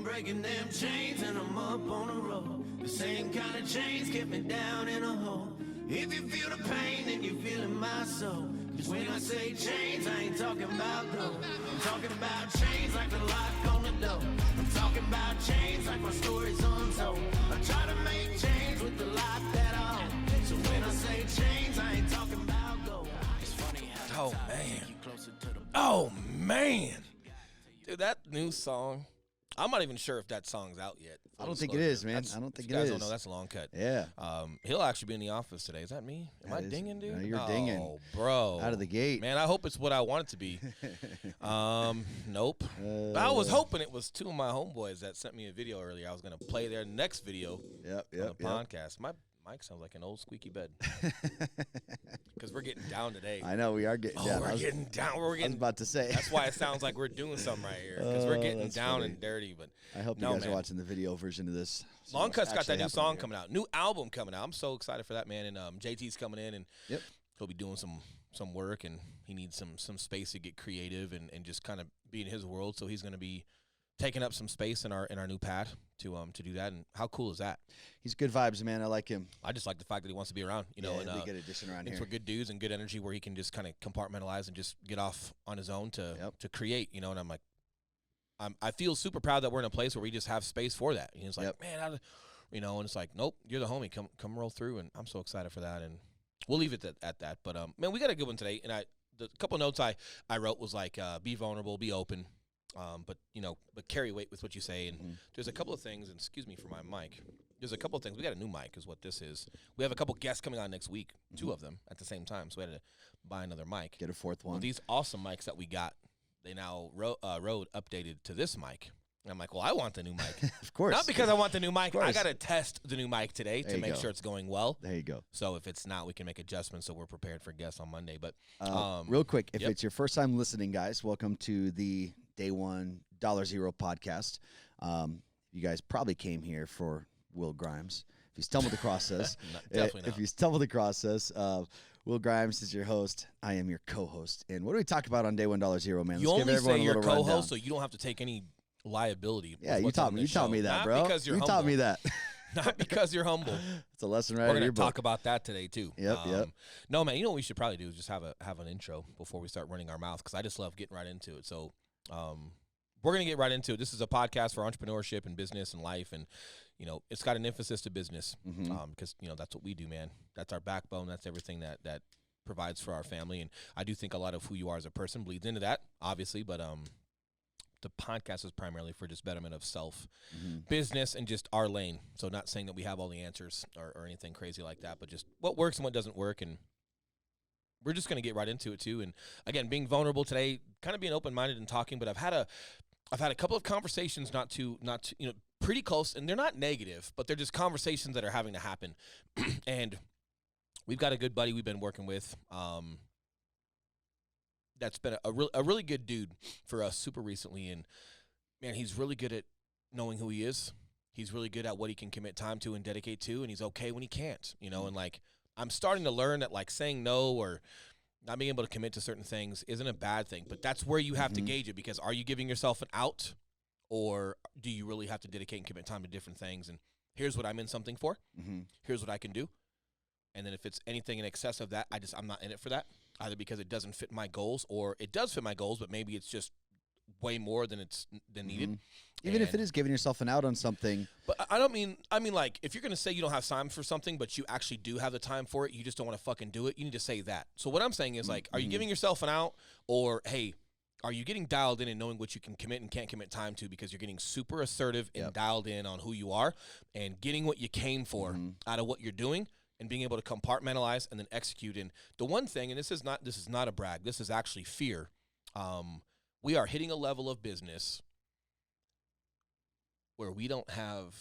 I'm breaking them chains and I'm up on the road. The same kind of chains kept me down in a hole. If you feel the pain, then you feel in my soul. Cause when I say chains, I ain't talking about gold. I'm talking about chains like the lock on the door. I'm talking about chains like my story's untold. I try to make change with the life that I own. So when I say chains, I ain't talking about gold. It's funny how Oh, man. Oh, man. Dude, that new song, I'm not even sure if that song's out yet. I don't think it is, man. I don't think it is. You guys don't know, that's a long cut. Yeah. He'll actually be in the office today. Is that me? Am I dinging, dude? No, you're dinging. Oh, bro. Out of the gate. Man, I hope it's what I want it to be. Nope. I was hoping it was two of my homeboys that sent me a video earlier. I was going to play their next video on the podcast. My mic sounds like an old squeaky bed. Because we're getting down today. I know, we are getting down. We're getting down. I was about to say. That's why it sounds like we're doing something right here. Because we're getting down funny. and dirty. But I hope you guys are watching the video version of this. Long Cut's got that new song coming out. New album coming out. I'm so excited for that, man. And JT's coming in, and he'll be doing some work, and he needs some space to get creative and just kind of be in his world. So he's going to be taking up some space in our new pad to do that. And how cool is that? He's good vibes, man. I like him. I just like the fact that he wants to be around, you know. And a good addition around here. We're good dudes and good energy where he can just kind of compartmentalize and just get off on his own to create, you know. And I'm like, I feel super proud that we're in a place where we just have space for that. And it's like, man, you know, and it's like, nope, you're the homie. Come roll through, and I'm so excited for that. And we'll leave it at that. But man, we got a good one today. And the couple notes I wrote was like, be vulnerable, be open. But carry weight with what you say. And there's a couple of things, and excuse me for my mic. There's a couple of things. We got a new mic is what this is. We have a couple guests coming on next week, two of them at the same time. So we had to buy another mic. Get a fourth one. Well, these awesome mics that we got, they now Rode updated to this mic. And I'm like, well, I want the new mic. Of course. Not because I want the new mic. I got to test the new mic today to make sure it's going well. There you go. So if it's not, we can make adjustments so we're prepared for guests on Monday. But real quick, if it's your first time listening, guys, welcome to the Day One $0 podcast. You guys probably came here for Will Grimes. If you stumbled across us, if you stumbled across us, Will Grimes is your host. I am your co-host. And what do we talk about on Day One $0, man? You only say you're co-host, so you don't have to take any liability. Yeah, you taught me that, bro. Because you're you taught me that. Not because you're humble. It's a lesson right We're in your book. We're going to talk about that today, too. Yep. No, man, you know what we should probably do is just have an intro before we start running our mouth, because I just love getting right into it. So we're going to get right into it. This is a podcast for entrepreneurship and business and life, and, you know, it's got an emphasis to business because, you know, that's what we do, man. That's our backbone. That's everything that provides for our family, and I do think a lot of who you are as a person bleeds into that, obviously, but the podcast is primarily for just betterment of self, business, and just our lane. So not saying that we have all the answers or anything crazy like that, but just what works and what doesn't work. And we're just going to get right into it too. And again, being vulnerable today, kind of being open-minded and talking, but I've had a couple of conversations not to, you know, pretty close, and they're not negative, but they're just conversations that are having to happen. And we've got a good buddy we've been working with, that's been a really good dude for us super recently. And, man, he's really good at knowing who he is. He's really good at what he can commit time to and dedicate to, and he's okay when he can't, you know. And, like, I'm starting to learn that, like, saying no or not being able to commit to certain things isn't a bad thing. But that's where you have to gauge it, because are you giving yourself an out, or do you really have to dedicate and commit time to different things? And here's what I'm in something for. Here's what I can do. And then if it's anything in excess of that, I'm not in it for that, either because it doesn't fit my goals, or it does fit my goals, but maybe it's just way more than needed. Even if it is giving yourself an out on something. But I mean, like, if you're going to say you don't have time for something, but you actually do have the time for it, you just don't want to fucking do it, you need to say that. So what I'm saying is, like, are you giving yourself an out, or, hey, are you getting dialed in and knowing what you can commit and can't commit time to, because you're getting super assertive and dialed in on who you are and getting what you came for out of what you're doing, and being able to compartmentalize and then execute. And the one thing, and this is not a brag, this is actually fear. We are hitting a level of business where we don't have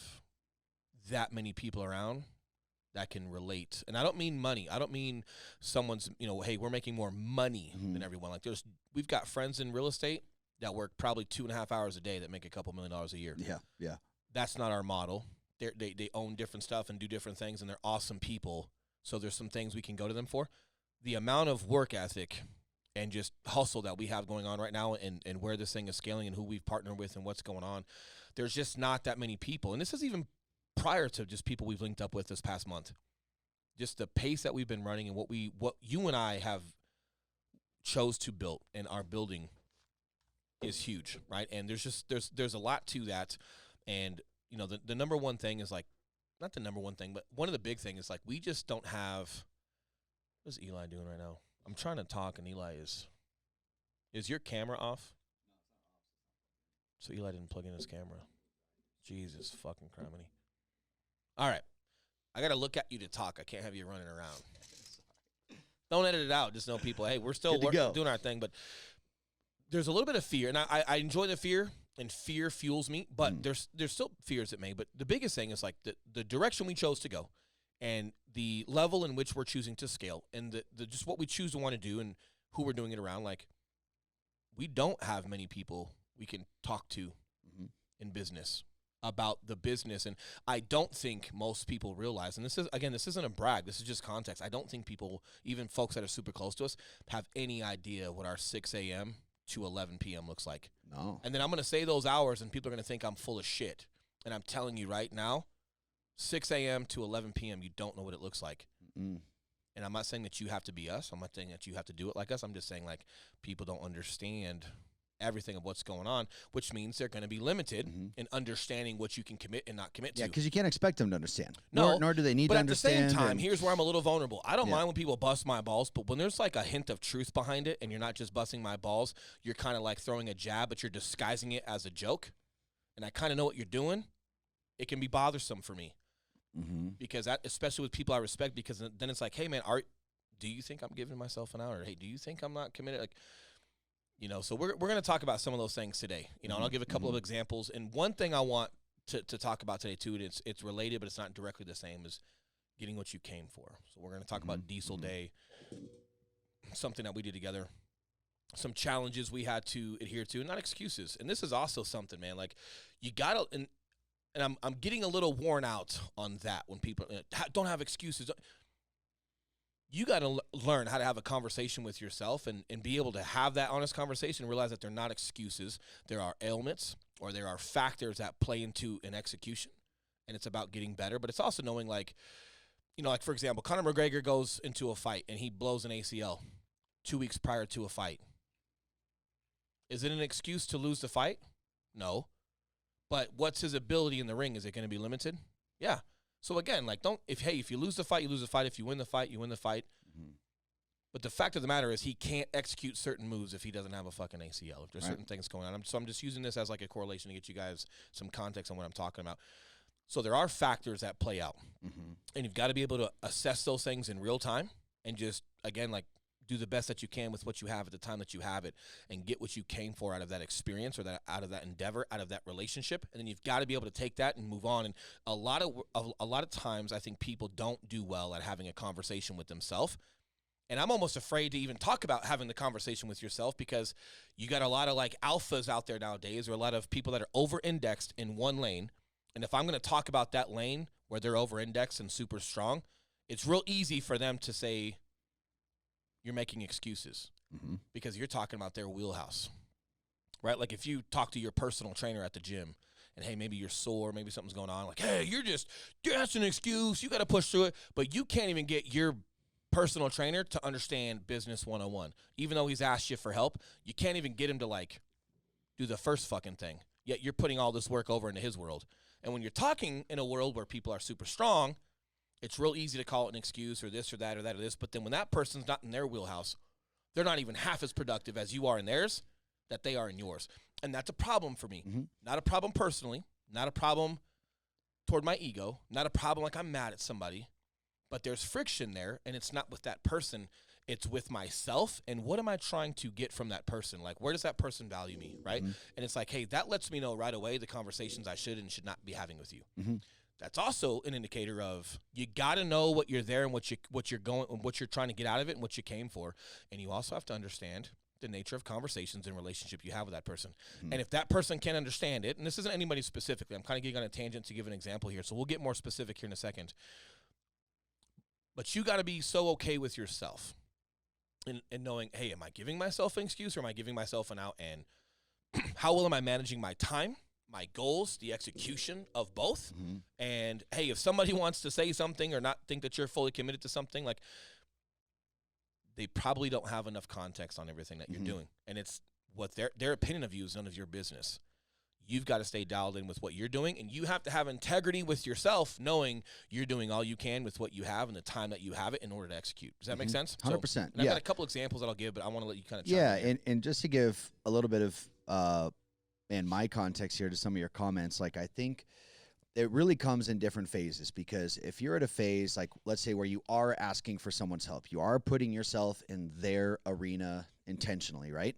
that many people around that can relate. And I don't mean money. I don't mean someone's, you know, hey, we're making more money than everyone. Like, we've got friends in real estate that work probably 2.5 hours a day that make a couple $1 million a year. Yeah. That's not our model. They own different stuff and do different things, and they're awesome people. So there's some things we can go to them for. The amount of work ethic and just hustle that we have going on right now, and where this thing is scaling and who we've partnered with and what's going on, there's just not that many people. And this is even prior to just people we've linked up with this past month. Just the pace that we've been running and what you and I have chose to build and are building is huge, right? And there's a lot to that. And, you know, the number one thing is like, not the number one thing, but one of the big things is like, we just don't have, what is Eli doing right now? I'm trying to talk and Eli is your camera off? So Eli didn't plug in his camera. Jesus fucking criminy. All right. I got to look at you to talk. I can't have you running around. Don't edit it out. Just know people, hey, we're still doing our thing. But there's a little bit of fear. And I enjoy the fear, and fear fuels me. But there's still fears at me. But the biggest thing is like the direction we chose to go and the level in which we're choosing to scale and the just what we choose to want to do and who we're doing it around. Like, we don't have many people we can talk to in business about the business. And I don't think most people realize, and this isn't a brag, this is just context. I don't think people, even folks that are super close to us, have any idea what our 6 a.m. to 11 p.m. looks like. No. And then I'm going to say those hours and people are going to think I'm full of shit. And I'm telling you right now, 6 a.m. to 11 p.m., you don't know what it looks like. And I'm not saying that you have to be us. I'm not saying that you have to do it like us. I'm just saying, like, people don't understand everything of what's going on, which means they're going to be limited in understanding what you can commit and not commit to. Yeah, because you can't expect them to understand. No, nor do they need to understand. But at the same time, here's where I'm a little vulnerable. I don't mind when people bust my balls, but when there's like a hint of truth behind it and you're not just busting my balls, you're kind of like throwing a jab, but you're disguising it as a joke, and I kind of know what you're doing, it can be bothersome for me. Because that, especially with people I respect, because then it's like, hey, man, do you think I'm giving myself an hour? Hey, do you think I'm not committed? Like, you know, so we're going to talk about some of those things today, you know, and I'll give a couple of examples. And one thing I want to talk about today, too, and it's related, but it's not directly the same, is getting what you came for. So we're going to talk about Diesel Day, something that we did together, some challenges we had to adhere to, not excuses. And this is also something, man, like, you got to, and I'm getting a little worn out on that when people don't have excuses. You got to learn how to have a conversation with yourself and be able to have that honest conversation and realize that they're not excuses. There are ailments or there are factors that play into an execution, and it's about getting better. But it's also knowing, like, you know, like, for example, Conor McGregor goes into a fight and he blows an ACL 2 weeks prior to a fight. Is it an excuse to lose the fight? No. But what's his ability in the ring? Is it going to be limited? Yeah. So again, like, if you lose the fight, you lose the fight. If you win the fight, you win the fight. But the fact of the matter is he can't execute certain moves if he doesn't have a fucking ACL. If there's certain things going on. So I'm just using this as like a correlation to get you guys some context on what I'm talking about. So there are factors that play out. And you've got to be able to assess those things in real time and just, again, like, do the best that you can with what you have at the time that you have it and get what you came for out of that experience or that out of that endeavor, out of that relationship. And then you've got to be able to take that and move on. And a lot of times I think people don't do well at having a conversation with themselves. And I'm almost afraid to even talk about having the conversation with yourself because you got a lot of like alphas out there nowadays or a lot of people that are over-indexed in one lane. And if I'm going to talk about that lane where they're over-indexed and super strong, it's real easy for them to say, you're making excuses because you're talking about their wheelhouse, right? Like if you talk to your personal trainer at the gym and, hey, maybe you're sore, maybe something's going on, like, hey, that's an excuse, you got to push through it, but you can't even get your personal trainer to understand business 101. Even though he's asked you for help, you can't even get him to, like, do the first fucking thing, yet you're putting all this work over into his world. And when you're talking in a world where people are super strong, it's real easy to call it an excuse or this or that or that or this. But then when that person's not in their wheelhouse, they're not even half as productive as you are in theirs, that they are in yours. And that's a problem for me. Not a problem personally, not a problem toward my ego, not a problem like I'm mad at somebody. But there's friction there, and it's not with that person. It's with myself, and what am I trying to get from that person? Like, where does that person value me, right? And it's like, hey, that lets me know right away the conversations I should and should not be having with you. That's also an indicator of you got to know what you're there and what you're going, what you're trying to get out of it and what you came for. And you also have to understand the nature of conversations and relationship you have with that person. And if that person can't understand it, and this isn't anybody specifically, I'm kind of getting on a tangent to give an example here, so we'll get more specific here in a second. But you got to be so okay with yourself and knowing, hey, am I giving myself an excuse or am I giving myself an out? And how well am I managing my time, my goals, the execution of both. And hey, if somebody wants to say something or not think that you're fully committed to something, like they probably don't have enough context on everything that you're doing. And it's what their opinion of you is none of your business. You've got to stay dialed in with what you're doing, and you have to have integrity with yourself, knowing you're doing all you can with what you have and the time that you have it in order to execute. Does that make sense? 100%. I've got a couple examples that I'll give, but I want to let you kind of chime in. And just to give a little bit of my context here to some of your comments, like I think it really comes in different phases, because if you're at a phase, like let's say where you are asking for someone's help, you are putting yourself in their arena intentionally, right?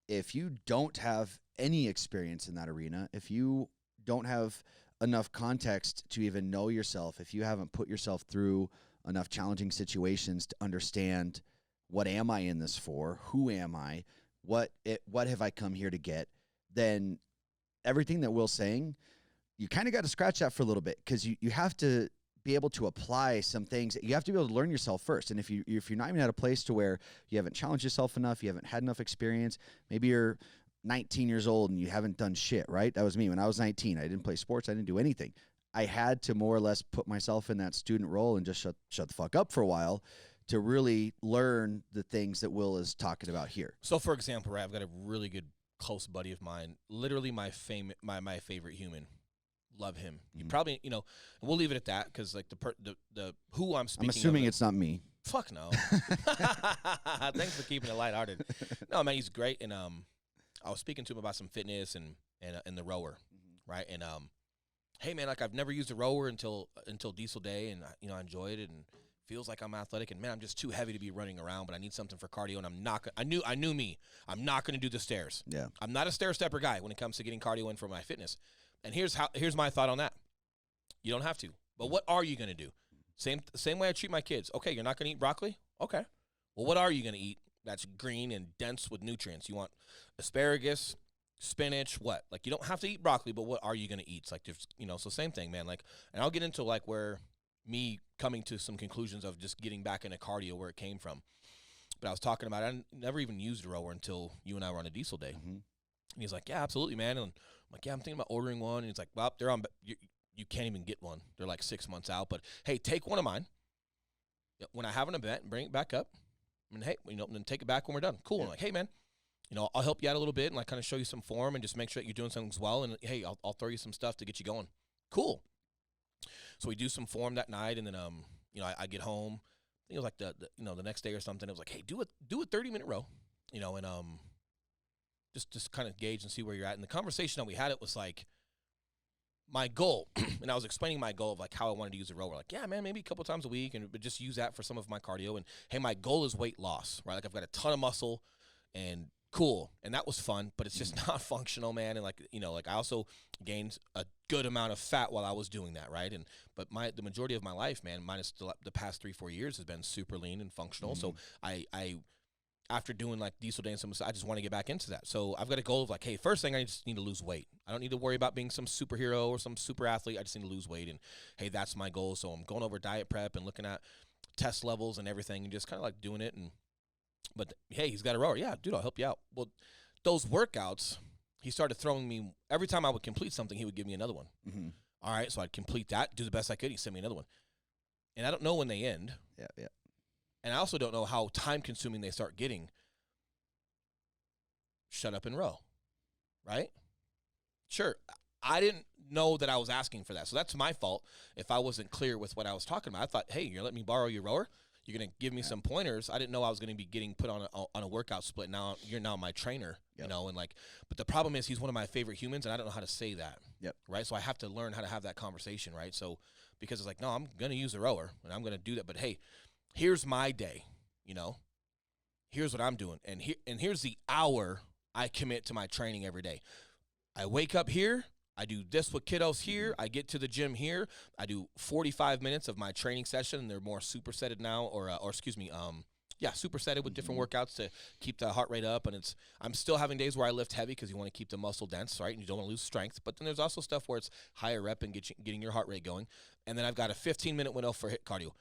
If you don't have any experience in that arena, if you don't have enough context to even know yourself, if you haven't put yourself through enough challenging situations to understand what am I in this for, who am I, what have I come here to get, then everything that Will's saying, you kind of got to scratch that for a little bit, because you have to be able to apply some things. You have to be able to learn yourself first. And if you're not even at a place to where you haven't challenged yourself enough, you haven't had enough experience, maybe you're 19 years old and you haven't done shit, right? That was me when I was 19. I didn't play sports. I didn't do anything. I had to more or less put myself in that student role and just shut the fuck up for a while to really learn the things that Will is talking about here. So, for example, right, I've got a really good close buddy of mine, literally my favorite human. Love him. You probably, we'll leave it at that, because like the who I'm speaking. I'm assuming of, it's not me. Fuck no. Thanks for keeping it lighthearted. No, man, he's great. And I was speaking to him about some fitness and the rower, right? And hey, man, like I've never used a rower until Diesel Day, and I enjoyed it and feels like I'm athletic. And man, I'm just too heavy to be running around, but I need something for cardio. And I'm not. I knew me. I'm not going to do the stairs. Yeah. I'm not a stair stepper guy when it comes to getting cardio in for my fitness. And here's my thought on that. You don't have to. But what are you going to do? Same way I treat my kids. Okay, you're not going to eat broccoli? Okay. Well, what are you going to eat that's green and dense with nutrients? You want asparagus, spinach, what? Like, you don't have to eat broccoli, but what are you going to eat? It's like, so same thing, man. Like, and I'll get into like where me coming to some conclusions of just getting back into cardio, where it came from. But I was talking about, I never even used a rower until you and I were on a Diesel Day. And he's like, yeah, absolutely, man. And I'm like, yeah, I'm thinking about ordering one. And he's like, well, they're on. You can't even get one. They're like 6 months out. But hey, take one of mine when I have an event and bring it back up. And hey, then take it back when we're done. Cool. Yeah. I'm like, hey, man, I'll help you out a little bit and like kind of show you some form and just make sure that you're doing something well. And hey, I'll throw you some stuff to get you going. Cool. So we do some form that night, and then I get home. I think it was like the next day or something. It was like, hey, do a 30-minute row, and just kind of gauge and see where you're at. And the conversation that we had, it was like my goal, and I was explaining my goal of like how I wanted to use a rower. Like, yeah, man, maybe a couple times a week, but just use that for some of my cardio. And hey, my goal is weight loss, right? Like I've got a ton of muscle, and cool, and that was fun, but it's just not functional, man. And like I also gained a good amount of fat while I was doing that, right? But the majority of my life, man, minus the past 3-4 years, has been super lean and functional. So I after doing like Diesel Day and some, I just want to get back into that. So I've got a goal of like, hey, first thing, I just need to lose weight. I don't need to worry about being some superhero or some super athlete. I just need to lose weight. And hey, that's my goal. So I'm going over diet prep and looking at test levels and everything and just kind of like doing it. But hey, he's got a rower. Yeah, dude, I'll help you out. Well, those workouts, he started throwing me, every time I would complete something, he would give me another one. All right, so I'd complete that, do the best I could. He'd send me another one. And I don't know when they end. Yeah. And I also don't know how time-consuming they start getting. Shut up and row, right? Sure, I didn't know that I was asking for that. So that's my fault if I wasn't clear with what I was talking about. I thought, hey, you're letting me borrow your rower? You're going to give me some pointers. I didn't know I was going to be getting put on a workout split. Now you're my trainer, and like, but the problem is he's one of my favorite humans, and I don't know how to say that. Right. So I have to learn how to have that conversation. Right. So because it's like, no, I'm going to use a rower and I'm going to do that. But hey, here's my day, here's what I'm doing. And here's the hour I commit to my training every day. I wake up here. I do this with kiddos here. I get to the gym here. I do 45 minutes of my training session, and they're more supersetted now, supersetted with different workouts to keep the heart rate up. And I'm still having days where I lift heavy because you want to keep the muscle dense, right? And you don't want to lose strength. But then there's also stuff where it's higher rep and getting your heart rate going. And then I've got a 15-minute window for HIIT cardio.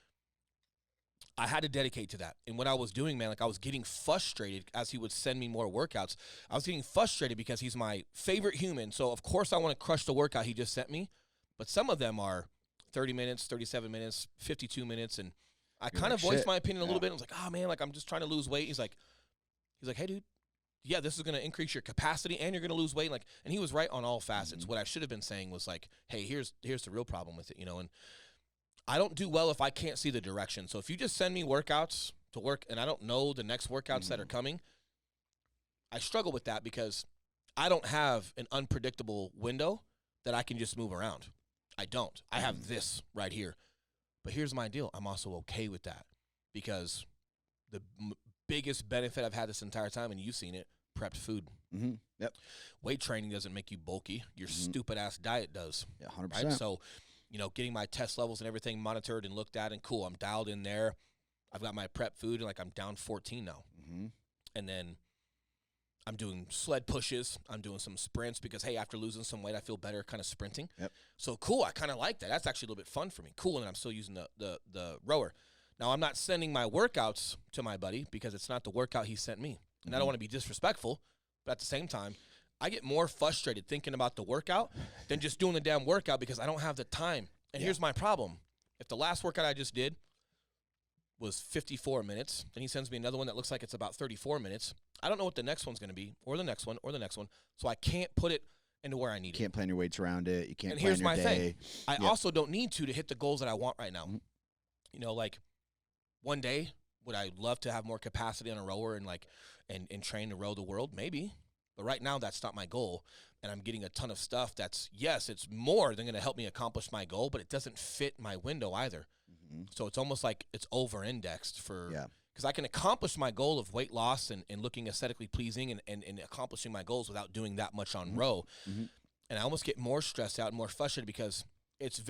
I had to dedicate to that. And what I was doing, man, like I was getting frustrated as he would send me more workouts. I was getting frustrated because he's my favorite human. So, of course, I want to crush the workout he just sent me. But some of them are 30 minutes, 37 minutes, 52 minutes. And I kind of voiced my opinion a little bit. I was like, oh, man, like I'm just trying to lose weight. He's like, hey, dude, yeah, this is going to increase your capacity and you're going to lose weight. And he was right on all facets. Mm-hmm. What I should have been saying was like, hey, here's the real problem with it, you know, and I don't do well if I can't see the direction. So if you just send me workouts to work and I don't know the next workouts that are coming, I struggle with that because I don't have an unpredictable window that I can just move around. I don't. I have this right here. But here's my deal. I'm also okay with that because the biggest benefit I've had this entire time, and you've seen it, prepped food. Mm-hmm. Yep. Weight training doesn't make you bulky. Your stupid-ass diet does. Yeah, 100%. Right? So, you know, getting my test levels and everything monitored and looked at and cool, I'm dialed in there. I've got my prep food and like I'm down 14 now. Mm-hmm. And then I'm doing sled pushes. I'm doing some sprints because, hey, after losing some weight, I feel better kind of sprinting. Yep. So cool. I kind of like that. That's actually a little bit fun for me. Cool. And I'm still using the rower. Now, I'm not sending my workouts to my buddy because it's not the workout he sent me. And I don't want to be disrespectful, but at the same time, I get more frustrated thinking about the workout than just doing the damn workout because I don't have the time. And here's my problem. If the last workout I just did was 54 minutes, then he sends me another one that looks like it's about 34 minutes. I don't know what the next one's going to be, or the next one, or the next one. So I can't put it into where I need it. You can't plan your weights around it. You can't and plan here's your my day. thing. I also don't need to hit the goals that I want right now. Mm-hmm. You know, like one day, would I love to have more capacity on a rower and like and train to row the world? Maybe. But right now, that's not my goal. And I'm getting a ton of stuff that's, yes, it's more than going to help me accomplish my goal, but it doesn't fit my window either. Mm-hmm. So it's almost like it's over-indexed for, because I can accomplish my goal of weight loss and looking aesthetically pleasing and accomplishing my goals without doing that much on row. Mm-hmm. And I almost get more stressed out and more frustrated because it's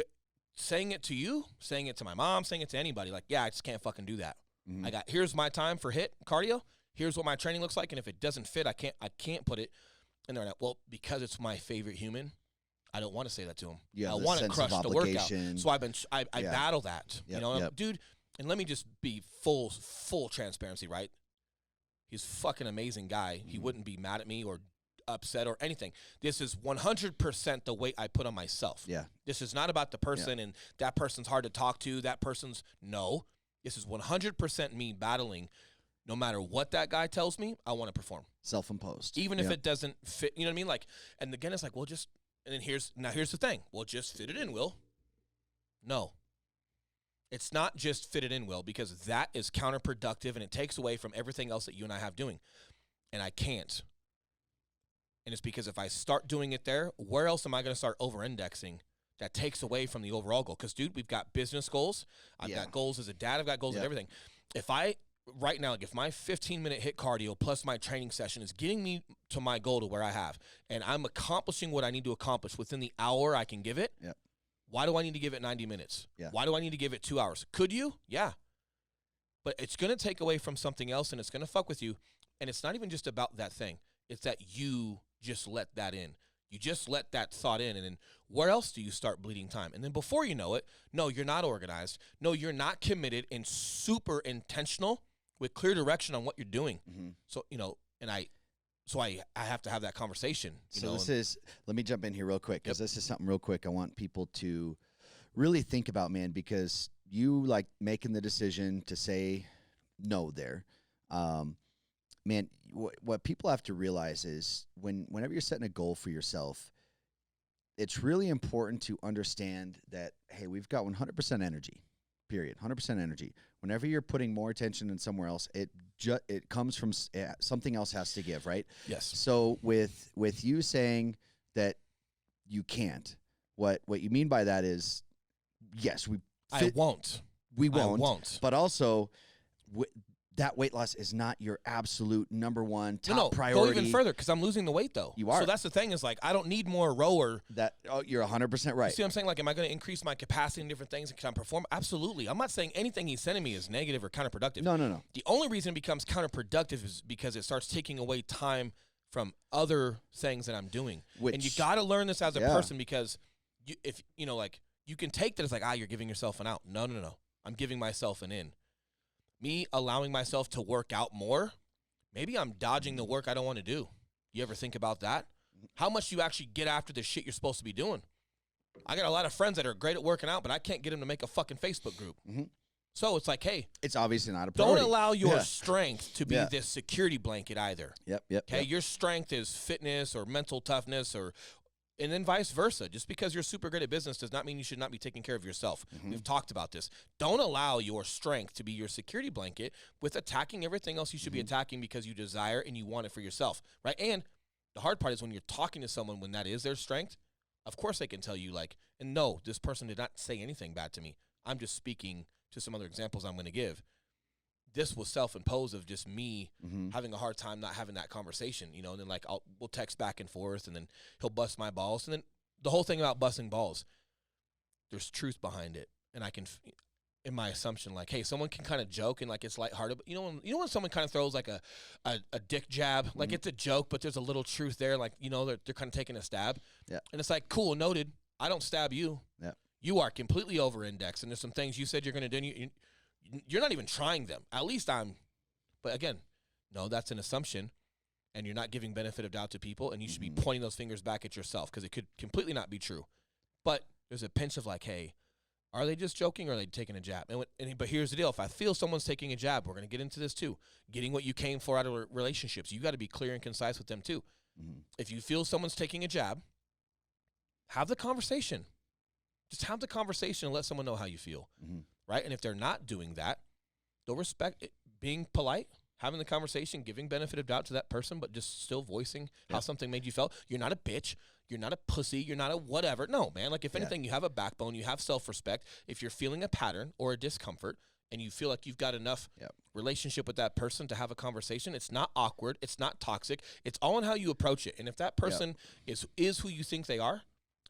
saying it to you, saying it to my mom, saying it to anybody, like, yeah, I just can't fucking do that. Mm-hmm. Here's my time for HIIT cardio. Here's what my training looks like, and if it doesn't fit, I can't put it in there. Well, because it's my favorite human, I don't want to say that to him. Yeah, I want to crush the workout. So I battle that. Yep, you know, dude. And let me just be full transparency, right? He's a fucking amazing guy. Mm-hmm. He wouldn't be mad at me or upset or anything. This is 100% the weight I put on myself. Yeah. This is not about the person and that person's hard to talk to. That person's no. This is 100% me battling. No matter what that guy tells me, I want to perform. Self-imposed. Even if it doesn't fit, you know what I mean? Like, and again, it's like, well, just, and then here's the thing. Well, just fit it in, Will. No. It's not just fit it in, Will, because that is counterproductive and it takes away from everything else that you and I have doing. And I can't. And it's because if I start doing it there, where else am I going to start over-indexing? That takes away from the overall goal. Because, dude, we've got business goals. I've got goals as a dad. I've got goals and everything. Right now, like if my 15-minute HIIT cardio plus my training session is getting me to my goal to where I have, and I'm accomplishing what I need to accomplish within the hour I can give it, why do I need to give it 90 minutes? Yeah. Why do I need to give it 2 hours? Could you? Yeah. But it's going to take away from something else, and it's going to fuck with you. And it's not even just about that thing. It's that you just let that in. You just let that thought in, and then where else do you start bleeding time? And then before you know it, no, you're not organized. No, you're not committed and super intentional with clear direction on what you're doing. Mm-hmm. So, you know, and I have to have that conversation. Let me jump in here real quick because this is something real quick I want people to really think about, man, because you like making the decision to say no there. Man, what people have to realize is whenever you're setting a goal for yourself, it's really important to understand that, hey, we've got 100% energy, period, 100% energy. Whenever you're putting more attention than somewhere else, it comes from something else has to give, right? Yes. So with you saying that you can't, what you mean by that is, yes, I won't. We won't. But also, that weight loss is not your absolute number one top priority. Go even further because I'm losing the weight though. You are. So that's the thing is like I don't need more rower. You're 100% right. You see what I'm saying? Like, am I going to increase my capacity in different things and can I perform? Absolutely. I'm not saying anything he's sending me is negative or counterproductive. No. The only reason it becomes counterproductive is because it starts taking away time from other things that I'm doing. And you got to learn this as a person because if you know, like you can take that as like, you're giving yourself an out. No. I'm giving myself an in. me allowing myself to work out more, maybe I'm dodging the work I don't want to do. You ever think about that? How much do you actually get after the shit you're supposed to be doing? I got a lot of friends that are great at working out, but I can't get them to make a fucking Facebook group. So it's like, hey, it's obviously not a priority. Don't allow your strength to be this security blanket either. Yep. Okay, your strength is fitness or mental toughness, and then vice versa. Just because you're super great at business does not mean you should not be taking care of yourself. We've talked about this. Don't allow your strength to be your security blanket with attacking everything else you should be attacking because you desire and you want it for yourself, right? And the hard part is when you're talking to someone when that is their strength, of course they can tell you like, and no, this person did not say anything bad to me. I'm just speaking to some other examples I'm going to give. This was self-imposed of just me having a hard time not having that conversation, you know, and then like we'll text back and forth and then he'll bust my balls. And then the whole thing about busting balls, there's truth behind it. And I can, in my assumption, like, hey, someone can kind of joke and like it's lighthearted, but you know when someone kind of throws like a dick jab, like it's a joke, but there's a little truth there, like, you know, they're kind of taking a stab. Yeah. And it's like, cool, noted. I don't stab you. Yeah. You are completely over-indexed, and there's some things you said you're going to do, and you're not even trying them. At least I'm. But again, no, that's an assumption, and you're not giving benefit of doubt to people, and you should be pointing those fingers back at yourself because it could completely not be true. But there's a pinch of like, hey, are they just joking or are they taking a jab? But here's the deal. If I feel someone's taking a jab, we're going to get into this too. Getting what you came for out of relationships, you got to be clear and concise with them too. If you feel someone's taking a jab, have the conversation. Just have the conversation and let someone know how you feel, right? And if they're not doing that, they'll respect it, being polite, having the conversation, giving benefit of doubt to that person, but just still voicing how something made you feel. You're not a bitch. You're not a pussy. You're not a whatever. No, man. Like, if anything, you have a backbone. You have self-respect. If you're feeling a pattern or a discomfort and you feel like you've got enough relationship with that person to have a conversation, it's not awkward. It's not toxic. It's all in how you approach it. And if that person is who you think they are,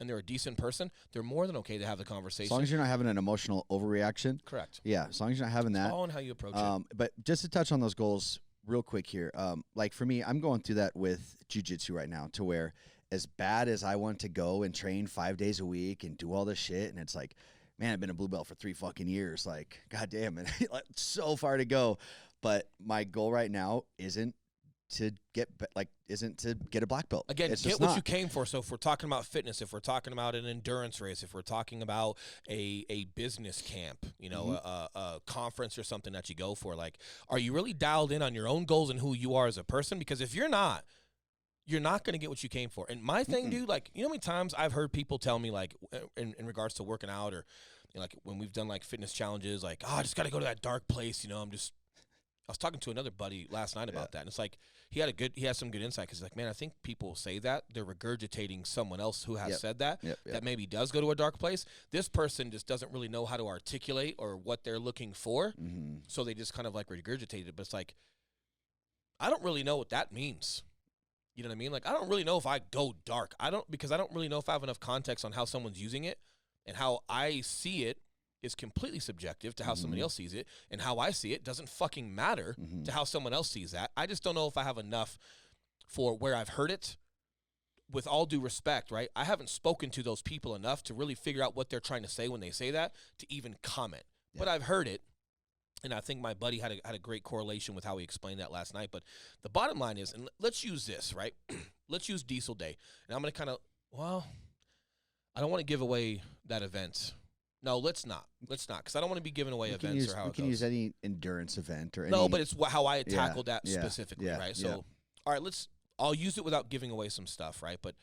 and they're a decent person, they're more than okay to have the conversation. As long as you're not having an emotional overreaction. Correct. Yeah, as long as you're not having that. It's all on how you approach it. But just to touch on those goals real quick here, like for me, I'm going through that with jiu-jitsu right now to where as bad as I want to go and train 5 days a week and do all this shit, and it's like, man, I've been a blue belt for 3 fucking years. Like, goddamn it, so far to go. But my goal right now isn't to get a black belt. Again, get what you came for. So if we're talking about fitness, if we're talking about an endurance race, if we're talking about a business camp, you know, a conference or something that you go for, like, are you really dialed in on your own goals and who you are as a person? Because if you're not going to get what you came for. And my thing, dude, like, you know how many times I've heard people tell me, like, in regards to working out or, you know, like, when we've done, like, fitness challenges, like, oh, I just got to go to that dark place, you know, I was talking to another buddy last night about that, and it's like he has some good insight because he's like, man, I think people say that they're regurgitating someone else who has said that that maybe does go to a dark place. This person just doesn't really know how to articulate or what they're looking for, so they just kind of like regurgitate it. But it's like, I don't really know what that means. You know what I mean? Like, I don't really know if I go dark. Because I don't really know if I have enough context on how someone's using it, and how I see it is completely subjective to how somebody else sees it, and how I see it doesn't fucking matter to how someone else sees that. I just don't know if I have enough for where I've heard it. With all due respect, right? I haven't spoken to those people enough to really figure out what they're trying to say when they say that to even comment. Yeah. But I've heard it, and I think my buddy had a great correlation with how he explained that last night. But the bottom line is, and let's use this, right? Let's use Diesel Day. And I'm going to kind of, I don't want to give away that event. No, let's not, because I don't want to be giving away events or how it goes. We can use any endurance event or any. No, but it's how I tackled that specifically, right? So, all right, I'll use it without giving away some stuff, right? But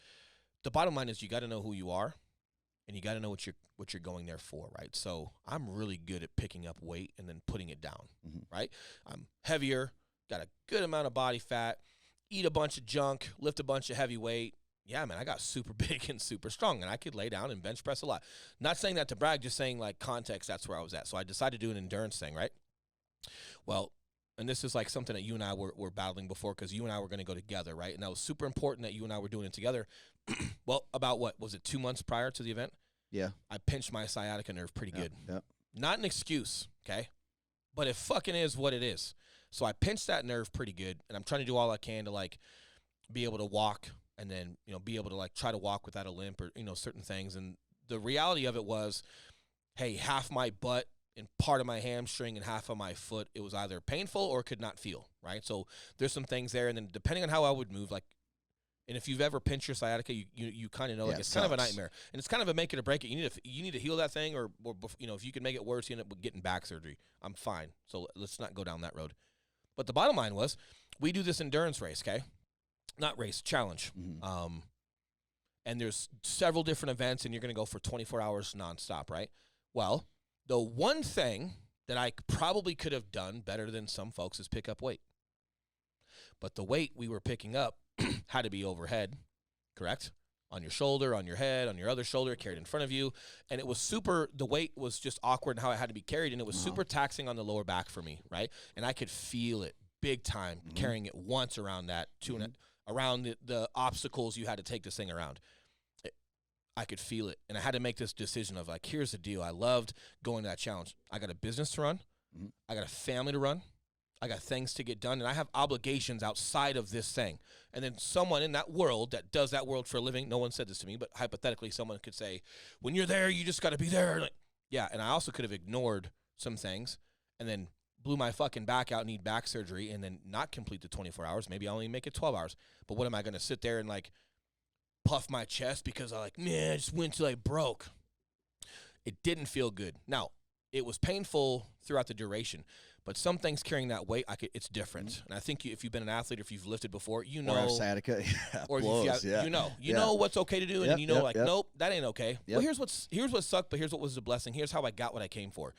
the bottom line is you got to know who you are, and you got to know what you're going there for, right? So I'm really good at picking up weight and then putting it down, right? I'm heavier, got a good amount of body fat, eat a bunch of junk, lift a bunch of heavy weight. Yeah, man, I got super big and super strong, and I could lay down and bench press a lot. Not saying that to brag, just saying, like, context, that's where I was at. So I decided to do an endurance thing, right? Well, and this is, like, something that you and I were battling before because you and I were going to go together, right? And that was super important that you and I were doing it together. Well, about what? Was it 2 months prior to the event? Yeah. I pinched my sciatica nerve pretty good. Yep. Not an excuse, okay? But it fucking is what it is. So I pinched that nerve pretty good, and I'm trying to do all I can to, like, be able to walk and then, you know, be able to, like, try to walk without a limp or, you know, certain things. And the reality of it was, hey, half my butt in part of my hamstring and half of my foot, it was either painful or could not feel, right? So there's some things there. And then depending on how I would move, like, and if you've ever pinched your sciatica, you kind of know, like, it's kind of a nightmare. And it's kind of a make it or break it. You need to heal that thing, or if you can make it worse, you end up getting back surgery. I'm fine. So let's not go down that road. But the bottom line was, we do this endurance race, okay? Not race, challenge. Mm-hmm. And there's several different events, and you're going to go for 24 hours nonstop, right? Well, the one thing that I probably could have done better than some folks is pick up weight. But the weight we were picking up had to be overhead, correct? On your shoulder, on your head, on your other shoulder, carried in front of you. And it was the weight was just awkward in how it had to be carried, and it was super taxing on the lower back for me, right? And I could feel it big time carrying it once around that, around the obstacles you had to take this thing around. I could feel it. And I had to make this decision of, like, here's the deal. I loved going to that challenge. I got a business to run. I got a family to run. I got things to get done, and I have obligations outside of this thing. And then someone in that world that does that world for a living, no one said this to me, but hypothetically someone could say, when you're there, you just got to be there. Like, yeah, and I also could have ignored some things and then blew my fucking back out, need back surgery, and then not complete the 24 hours. Maybe I'll only make it 12 hours. But what am I going to sit there and, like, puff my chest because I just went till I broke? It didn't feel good. Now, it was painful throughout the duration. But some things carrying that weight, it's different. And I think if you've been an athlete or if you've lifted before, you know. Or sciatica, or blows, you know what's okay to do, and nope, that ain't okay. Yep. Well, here's what sucked, but here's what was the blessing. Here's how I got what I came for.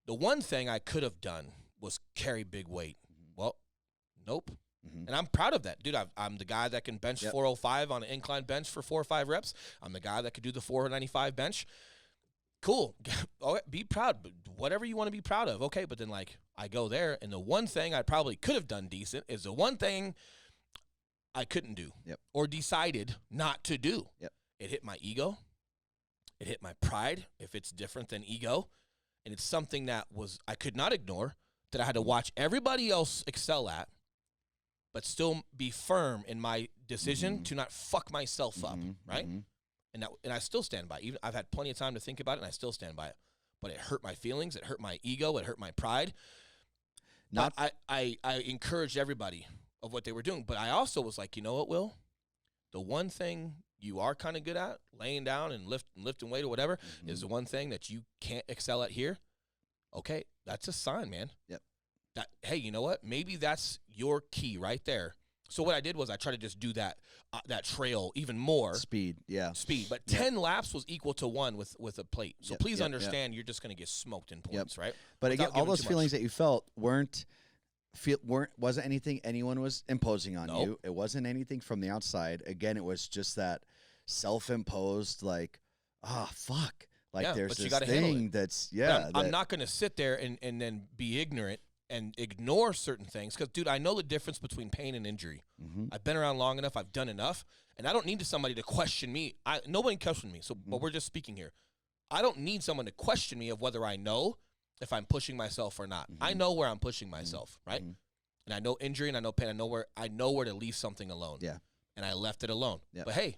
The one thing I could have done was carry big weight. Well, nope. And I'm proud of that. Dude, I'm the guy that can bench 405 on an incline bench for 4 or 5 reps. I'm the guy that could do the 495 bench. Cool. Be proud. Whatever you want to be proud of. Okay, but then, like, I go there, and the one thing I probably could have done decent is the one thing I couldn't do or decided not to do. It hit my ego. It hit my pride, if it's different than ego. And it's something that I could not ignore, that I had to watch everybody else excel at, but still be firm in my decision to not fuck myself up, right? And I still stand by it. Even I've had plenty of time to think about it, and I still stand by it. But it hurt my feelings. It hurt my ego. It hurt my pride. I encouraged everybody of what they were doing. But I also was like, you know what, Will? The one thing you are kind of good at, laying down and lifting weight or whatever, is the one thing that you can't excel at here. Okay, that's a sign, man. That, hey, you know what? Maybe that's your key right there. So what I did was I tried to just do that trail even more. Speed. But 10 laps was equal to 1 with a plate. So please understand, you're just going to get smoked in points, right? But again, all those feelings that you felt wasn't anything anyone was imposing on you. It wasn't anything from the outside. Again, it was just that self-imposed, like, fuck. Like, there's this thing that's, I'm not going to sit there and then be ignorant and ignore certain things, because, dude, I know the difference between pain and injury. I've been around long enough. I've done enough, and I don't need somebody to question me. Nobody questioned me, but we're just speaking here. I don't need someone to question me of whether I know if I'm pushing myself or not. I know where I'm pushing myself, right? And I know injury, and I know pain. I know where to leave something alone. And I left it alone. But hey,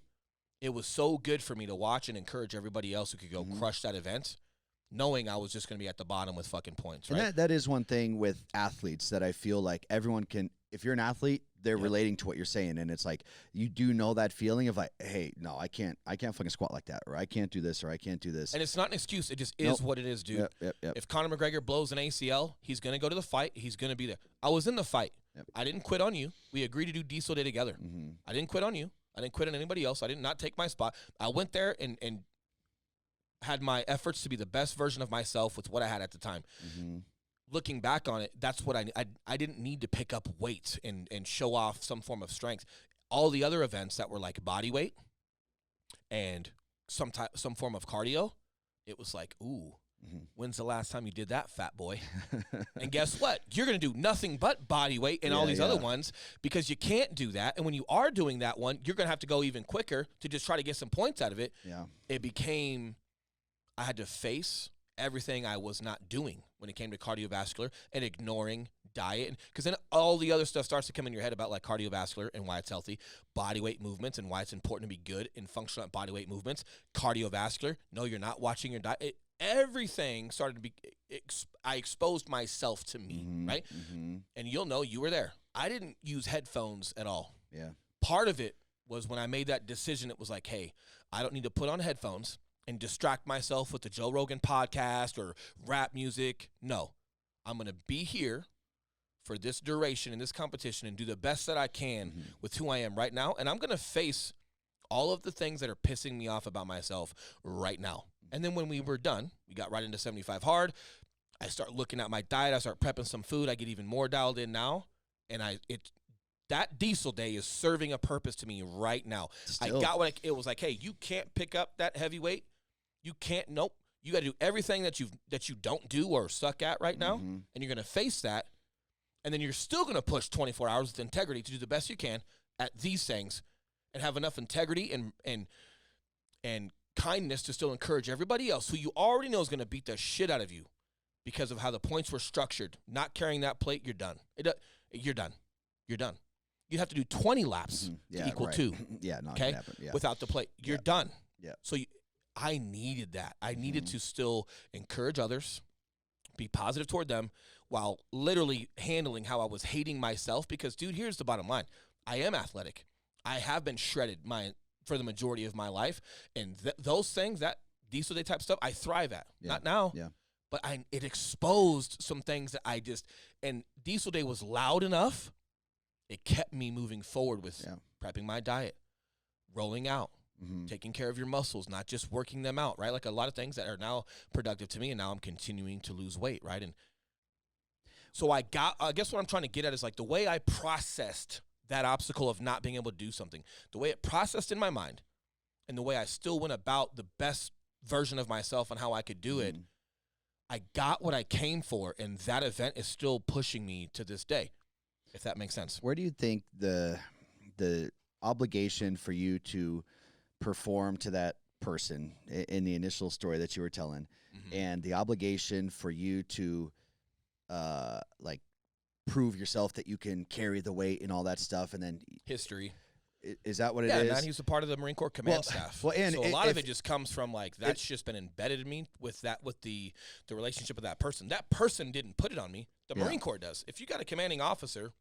it was so good for me to watch and encourage everybody else who could go crush that event, knowing I was just going to be at the bottom with fucking points, right? And that is one thing with athletes that I feel like everyone can, if you're an athlete, they're relating to what you're saying. And it's like, you do know that feeling of, like, hey, no, I can't fucking squat like that, or I can't do this, or I can't do this. And it's not an excuse. It just is what it is, dude. If Conor McGregor blows an ACL, he's going to go to the fight. He's going to be there. I was in the fight. I didn't quit on you. We agreed to do Diesel Day together. I didn't quit on you. I didn't quit on anybody else. I did not take my spot. I went there and had my efforts to be the best version of myself with what I had at the time. Looking back on it, that's what I didn't need to pick up weight and show off some form of strength. All the other events that were like body weight and some form of cardio, it was like, ooh, when's the last time you did that, fat boy? And guess what? You're going to do nothing but body weight and all these other ones, because you can't do that. And when you are doing that one, you're going to have to go even quicker to just try to get some points out of it. It became, I had to face everything I was not doing when it came to cardiovascular and ignoring diet. Because then all the other stuff starts to come in your head about, like, cardiovascular and why it's healthy, body weight movements and why it's important to be good in functional body weight movements, cardiovascular. No, you're not watching your diet. everything started to be, I exposed myself to me, right? And you'll know, you were there. I didn't use headphones at all. Yeah. Part of it was when I made that decision, it was like, hey, I don't need to put on headphones and distract myself with the Joe Rogan podcast or rap music. No, I'm going to be here for this duration in this competition and do the best that I can with who I am right now. And I'm going to face all of the things that are pissing me off about myself right now. And then when we were done, we got right into 75 hard. I start looking at my diet. I start prepping some food. I get even more dialed in now. And that diesel day is serving a purpose to me right now. Still. I got what it was like, hey, you can't pick up that heavy weight. You can't, nope. You got to do everything that you don't do or suck at right now. And you're going to face that. And then you're still going to push 24 hours with integrity to do the best you can at these things and have enough integrity and kindness to still encourage everybody else who you already know is going to beat the shit out of you because of how the points were structured. Not carrying that plate, you're done. You're done. You're done. You'd have to do 20 laps to equal 2. Not okay? Happen. Yeah. Without the plate. You're done. Yeah. So I needed that. I needed to still encourage others, be positive toward them, while literally handling how I was hating myself. Because, dude, here's the bottom line. I am athletic. I have been shredded for the majority of my life. And those things, that diesel day type stuff, I thrive at. Yeah. Not now. Yeah. But it exposed some things that and diesel day was loud enough. It kept me moving forward with prepping my diet, rolling out, taking care of your muscles, not just working them out, right? Like a lot of things that are now productive to me, and now I'm continuing to lose weight, right? And so I guess what I'm trying to get at is like the way I processed that obstacle of not being able to do something, the way it processed in my mind, and the way I still went about the best version of myself and how I could do it, I got what I came for, and that event is still pushing me to this day. If that makes sense. Where do you think the obligation for you to perform to that person in the initial story that you were telling, and the obligation for you to like prove yourself that you can carry the weight and all that stuff, and then history. Is that what it is? Yeah, man, he was a part of the Marine Corps command staff. Well, and so a lot of it just comes from like that's just been embedded in me with the relationship with that person. That person didn't put it on me. The Marine Corps does. If you got a commanding officer,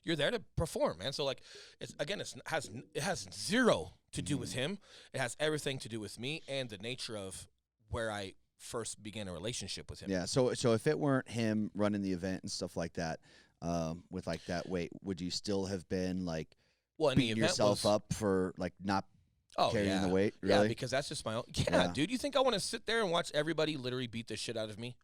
you're there to perform, man. So like, it has zero to do with him. It has everything to do with me and the nature of where I first began a relationship with him. Yeah. So if it weren't him running the event and stuff like that, with like that weight, would you still have been like beating yourself up for like not carrying the weight? Really? Yeah, because that's just my own. Yeah, dude. You think I want to sit there and watch everybody literally beat the shit out of me?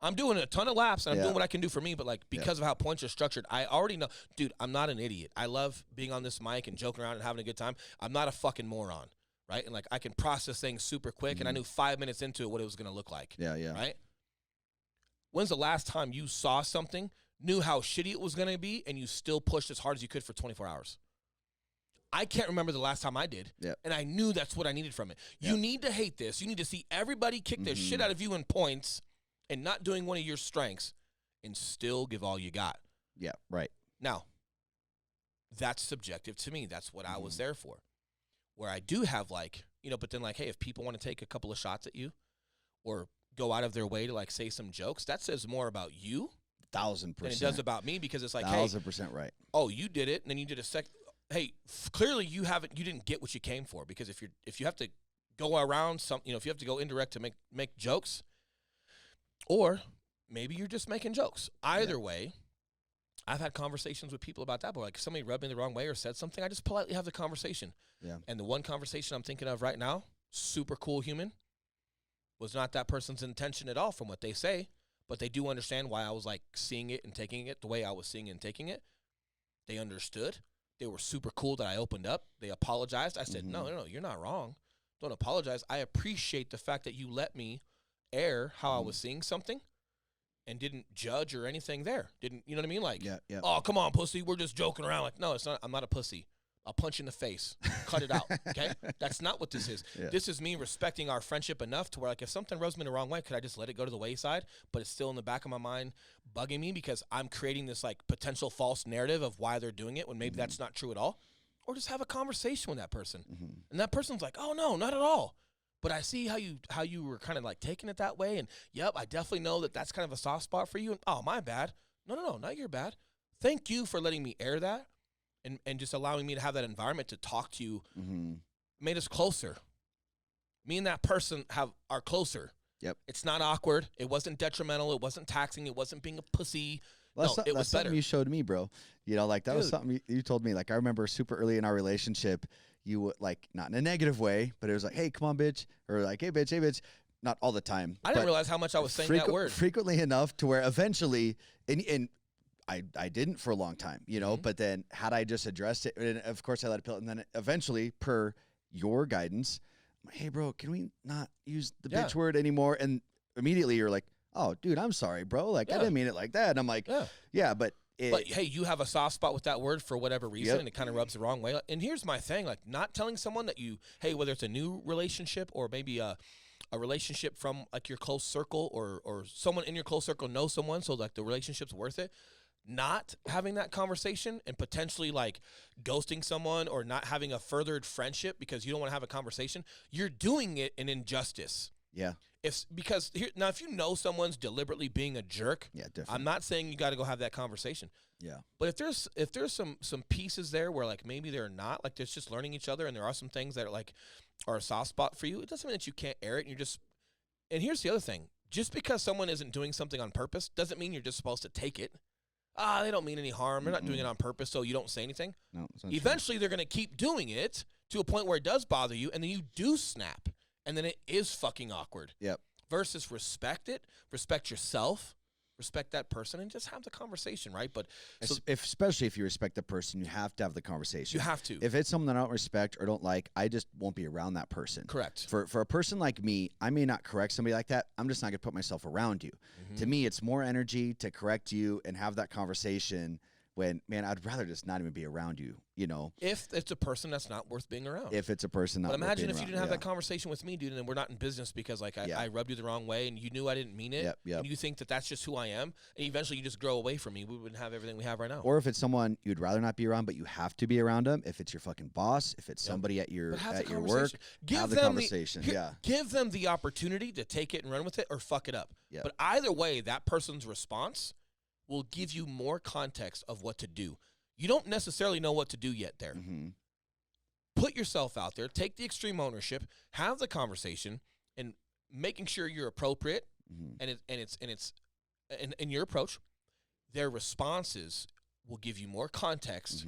I'm doing a ton of laps, and I'm doing what I can do for me, but, like, because of how points are structured, I already know. Dude, I'm not an idiot. I love being on this mic and joking around and having a good time. I'm not a fucking moron, right? And, like, I can process things super quick, and I knew 5 minutes into it what it was going to look like. Yeah. Right? When's the last time you saw something, knew how shitty it was going to be, and you still pushed as hard as you could for 24 hours? I can't remember the last time I did, and I knew that's what I needed from it. You need to hate this. You need to see everybody kick the shit out of you in points and not doing one of your strengths and still give all you got. Yeah, right. Now, that's subjective to me. That's what I was there for. Where I do have, like, but then, like, hey, if people want to take a couple of shots at you or go out of their way to, like, say some jokes, that says more about you 1,000% than it does about me, because it's like, 1,000% right. Oh, you did it, and then you did a second. Hey, clearly you didn't get what you came for, because if you have to go around if you have to go indirect to make jokes, or maybe you're just making jokes. Either way, I've had conversations with people about that. But like, if somebody rubbed me the wrong way or said something, I just politely have the conversation. Yeah. And the one conversation I'm thinking of right now, super cool human, was not that person's intention at all from what they say, but they do understand why I was like seeing it and taking it the way I was seeing it and taking it. They understood. They were super cool that I opened up. They apologized. I said, no, you're not wrong. Don't apologize. I appreciate the fact that you let me air how I was seeing something and didn't judge or anything there. Didn't, you know what I mean? Like, oh, come on, pussy, we're just joking around. Like, no, it's not. I'm not a pussy. I'll punch you in the face. Cut it out, okay? That's not what this is. Yeah. This is me respecting our friendship enough to where, like, if something rubs me the wrong way, could I just let it go to the wayside? But it's still in the back of my mind bugging me because I'm creating this, like, potential false narrative of why they're doing it when maybe that's not true at all. Or just have a conversation with that person. And that person's like, oh, no, not at all. but I see how you were kind of like taking it that way, and yep, I definitely know that that's kind of a soft spot for you. And oh, my bad. No, not your bad. Thank you for letting me air that, and just allowing me to have that environment to talk to you. Made us closer. Me and that person are closer. Yep. It's not awkward. It wasn't detrimental. It wasn't taxing. It wasn't being a pussy. Well, no, it was better. Something you showed me, bro. You know, like that was something you told me. Like I remember super early in our relationship, you would like not in a negative way, but it was like, hey, come on, bitch, or like, hey, bitch. Not all the time. I didn't realize how much I was saying that word frequently enough to where eventually, and I didn't for a long time, you know. But then had I just addressed it, and of course I let it pill, and then eventually, per your guidance, I'm like, hey, bro, can we not use the bitch word anymore? And immediately you're like, oh, dude, I'm sorry, bro. Like I didn't mean it like that. And I'm like, yeah, but. But hey, you have a soft spot with that word for whatever reason, and it kind of rubs the wrong way. And here's my thing, like not telling someone that hey, whether it's a new relationship or maybe a relationship from like your close circle or someone in your close circle knows someone, so like the relationship's worth it. Not having that conversation and potentially like ghosting someone or not having a furthered friendship because you don't want to have a conversation, you're doing it an injustice. Yeah. Because if you know someone's deliberately being a jerk, definitely. I'm not saying you got to go have that conversation. Yeah. But if there's some pieces there where like maybe they're not, like there's just learning each other and there are some things that are a soft spot for you, it doesn't mean that you can't air it. And here's the other thing. Just because someone isn't doing something on purpose doesn't mean you're just supposed to take it. They don't mean any harm. They're not doing it on purpose, so you don't say anything. No, eventually they're going to keep doing it to a point where it does bother you, and then you do snap. And then it is fucking awkward. Yep. Versus respect it, respect yourself, respect that person, and just have the conversation, right? But especially if you respect the person, you have to have the conversation. You have to. If it's someone that I don't respect or don't like, I just won't be around that person. Correct. For a person like me, I may not correct somebody like that. I'm just not gonna put myself around you. To me, it's more energy to correct you and have that conversation. When, man, I'd rather just not even be around you, you know. If it's a person that's not worth being around. If it's a person not worth being around. But imagine if you didn't have that conversation with me, dude, and then we're not in business because, like, I rubbed you the wrong way and you knew I didn't mean it. Yep. And you think that that's just who I am. And eventually you just grow away from me. We wouldn't have everything we have right now. Or if it's someone you'd rather not be around, but you have to be around them. If it's your fucking boss, if it's somebody at your work, have the conversation. Give them the opportunity to take it and run with it or fuck it up. Yep. But either way, that person's response will give you more context of what to do. You don't necessarily know what to do yet there. Put yourself out there, take the extreme ownership, have the conversation, and making sure you're appropriate and your approach. Their responses will give you more context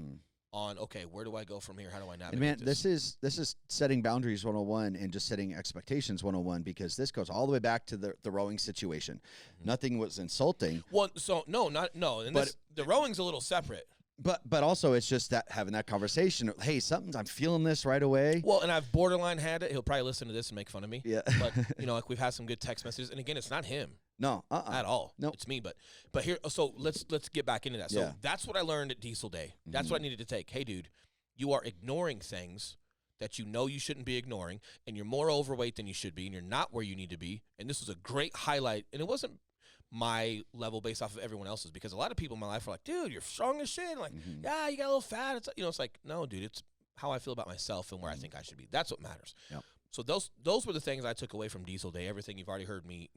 on, okay, where do I go from here? How do I navigate and man, this? This is setting boundaries 101 and just setting expectations 101 because this goes all the way back to the rowing situation. Nothing was insulting. Well, so and the rowing's a little separate. But also it's just that having that conversation. Hey, I'm feeling this right away. Well, and I've borderline had it. He'll probably listen to this and make fun of me. Yeah. But like we've had some good text messages, and again, it's not him. No, at all. No, it's me. But here, so let's get back into that. So that's what I learned at Diesel Day. That's what I needed to take. Hey, dude, you are ignoring things that you know you shouldn't be ignoring, and you're more overweight than you should be, and you're not where you need to be. And this was a great highlight, and it wasn't my level based off of everyone else's, because a lot of people in my life are like, dude, you're strong as shit. Like, yeah, you got a little fat. It's it's like, no, dude, it's how I feel about myself and where I think I should be. That's what matters. Yep. So those were the things I took away from Diesel Day. Everything you've already heard me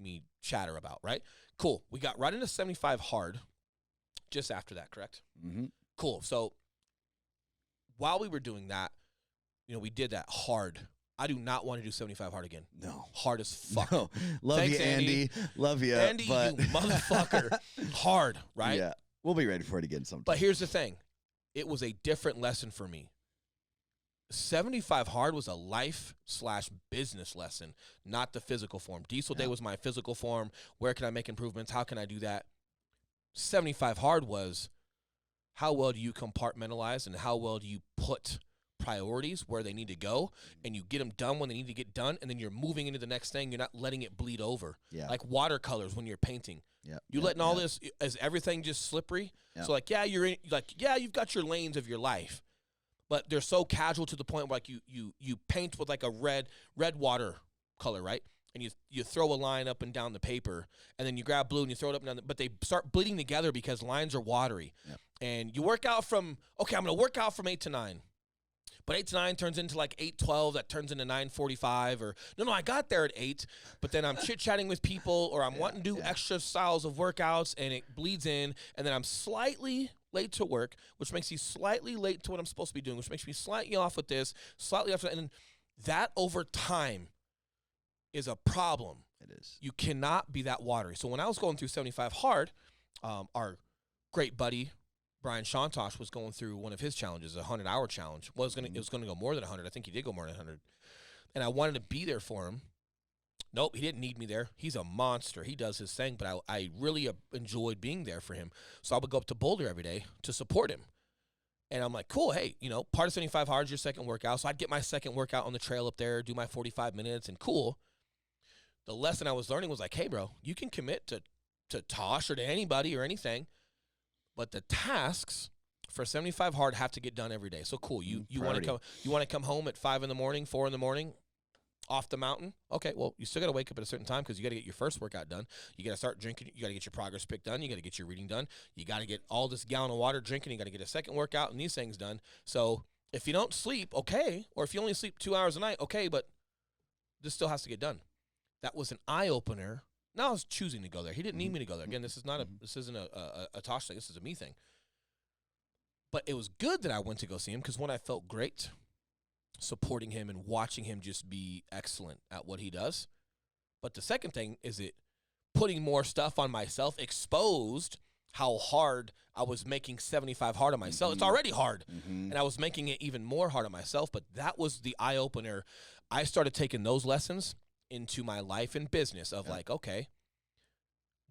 chatter about, right? Cool. We got right into 75 hard just after that, correct? Cool. So while we were doing that, we did that hard. I do not want to do 75 hard again. No. Hard as fuck. No. Thanks, you, Andy. Love you. Andy, but you motherfucker. Hard, right? Yeah. We'll be ready for it again sometime. But here's the thing. It was a different lesson for me. 75 hard was a life/business lesson, not the physical form. Diesel Day was my physical form. Where can I make improvements? How can I do that? 75 hard was, how well do you compartmentalize and how well do you put priorities where they need to go, and you get them done when they need to get done, and then you're moving into the next thing. You're not letting it bleed over. Like watercolors when you're painting. You're letting all this, is everything just slippery? So you've got your lanes of your life, but they're so casual to the point where like you paint with like a red water color, right? And you throw a line up and down the paper, and then you grab blue and you throw it up and down, but they start bleeding together because lines are watery. And you work out from, okay, I'm going to work out from 8 to 9. But 8 to 9 turns into like 8:12. That turns into 9:45. Or no, I got there at 8. But then I'm chit-chatting with people, or I'm wanting to do extra styles of workouts, and it bleeds in. And then I'm slightly late to work, which makes me slightly late to what I'm supposed to be doing, which makes me slightly off with this, slightly off. And that over time is a problem. It is. You cannot be that watery. So when I was going through 75 hard, our great buddy Brian Shantosh was going through one of his challenges, a 100-hour challenge. It was gonna go more than 100. I think he did go more than 100. And I wanted to be there for him. Nope, he didn't need me there. He's a monster. He does his thing, but I really enjoyed being there for him. So I would go up to Boulder every day to support him. And I'm like, cool, hey, part of 75 hard is your second workout. So I'd get my second workout on the trail up there, do my 45 minutes, and cool. The lesson I was learning was like, hey, bro, you can commit to Tosh or to anybody or anything, but the tasks for 75 hard have to get done every day. So cool, you want to come home at 5 in the morning, 4 in the morning, off the mountain. Okay, well, you still got to wake up at a certain time because you got to get your first workout done. You got to start drinking. You got to get your progress pick done. You got to get your reading done. You got to get all this gallon of water drinking. You got to get a second workout and these things done. So if you don't sleep, okay, or if you only sleep 2 hours a night, okay, but this still has to get done. That was an eye opener. Now I was choosing to go there. He didn't need me to go there. Again, this isn't a Tosh thing. This is a me thing. But it was good that I went to go see him because one, I felt great supporting him and watching him just be excellent at what he does. But the second thing is it putting more stuff on myself, exposed how hard I was making 75 hard on myself. It's already hard. And I was making it even more hard on myself. But that was the eye opener. I started taking those lessons into my life and business of like, okay,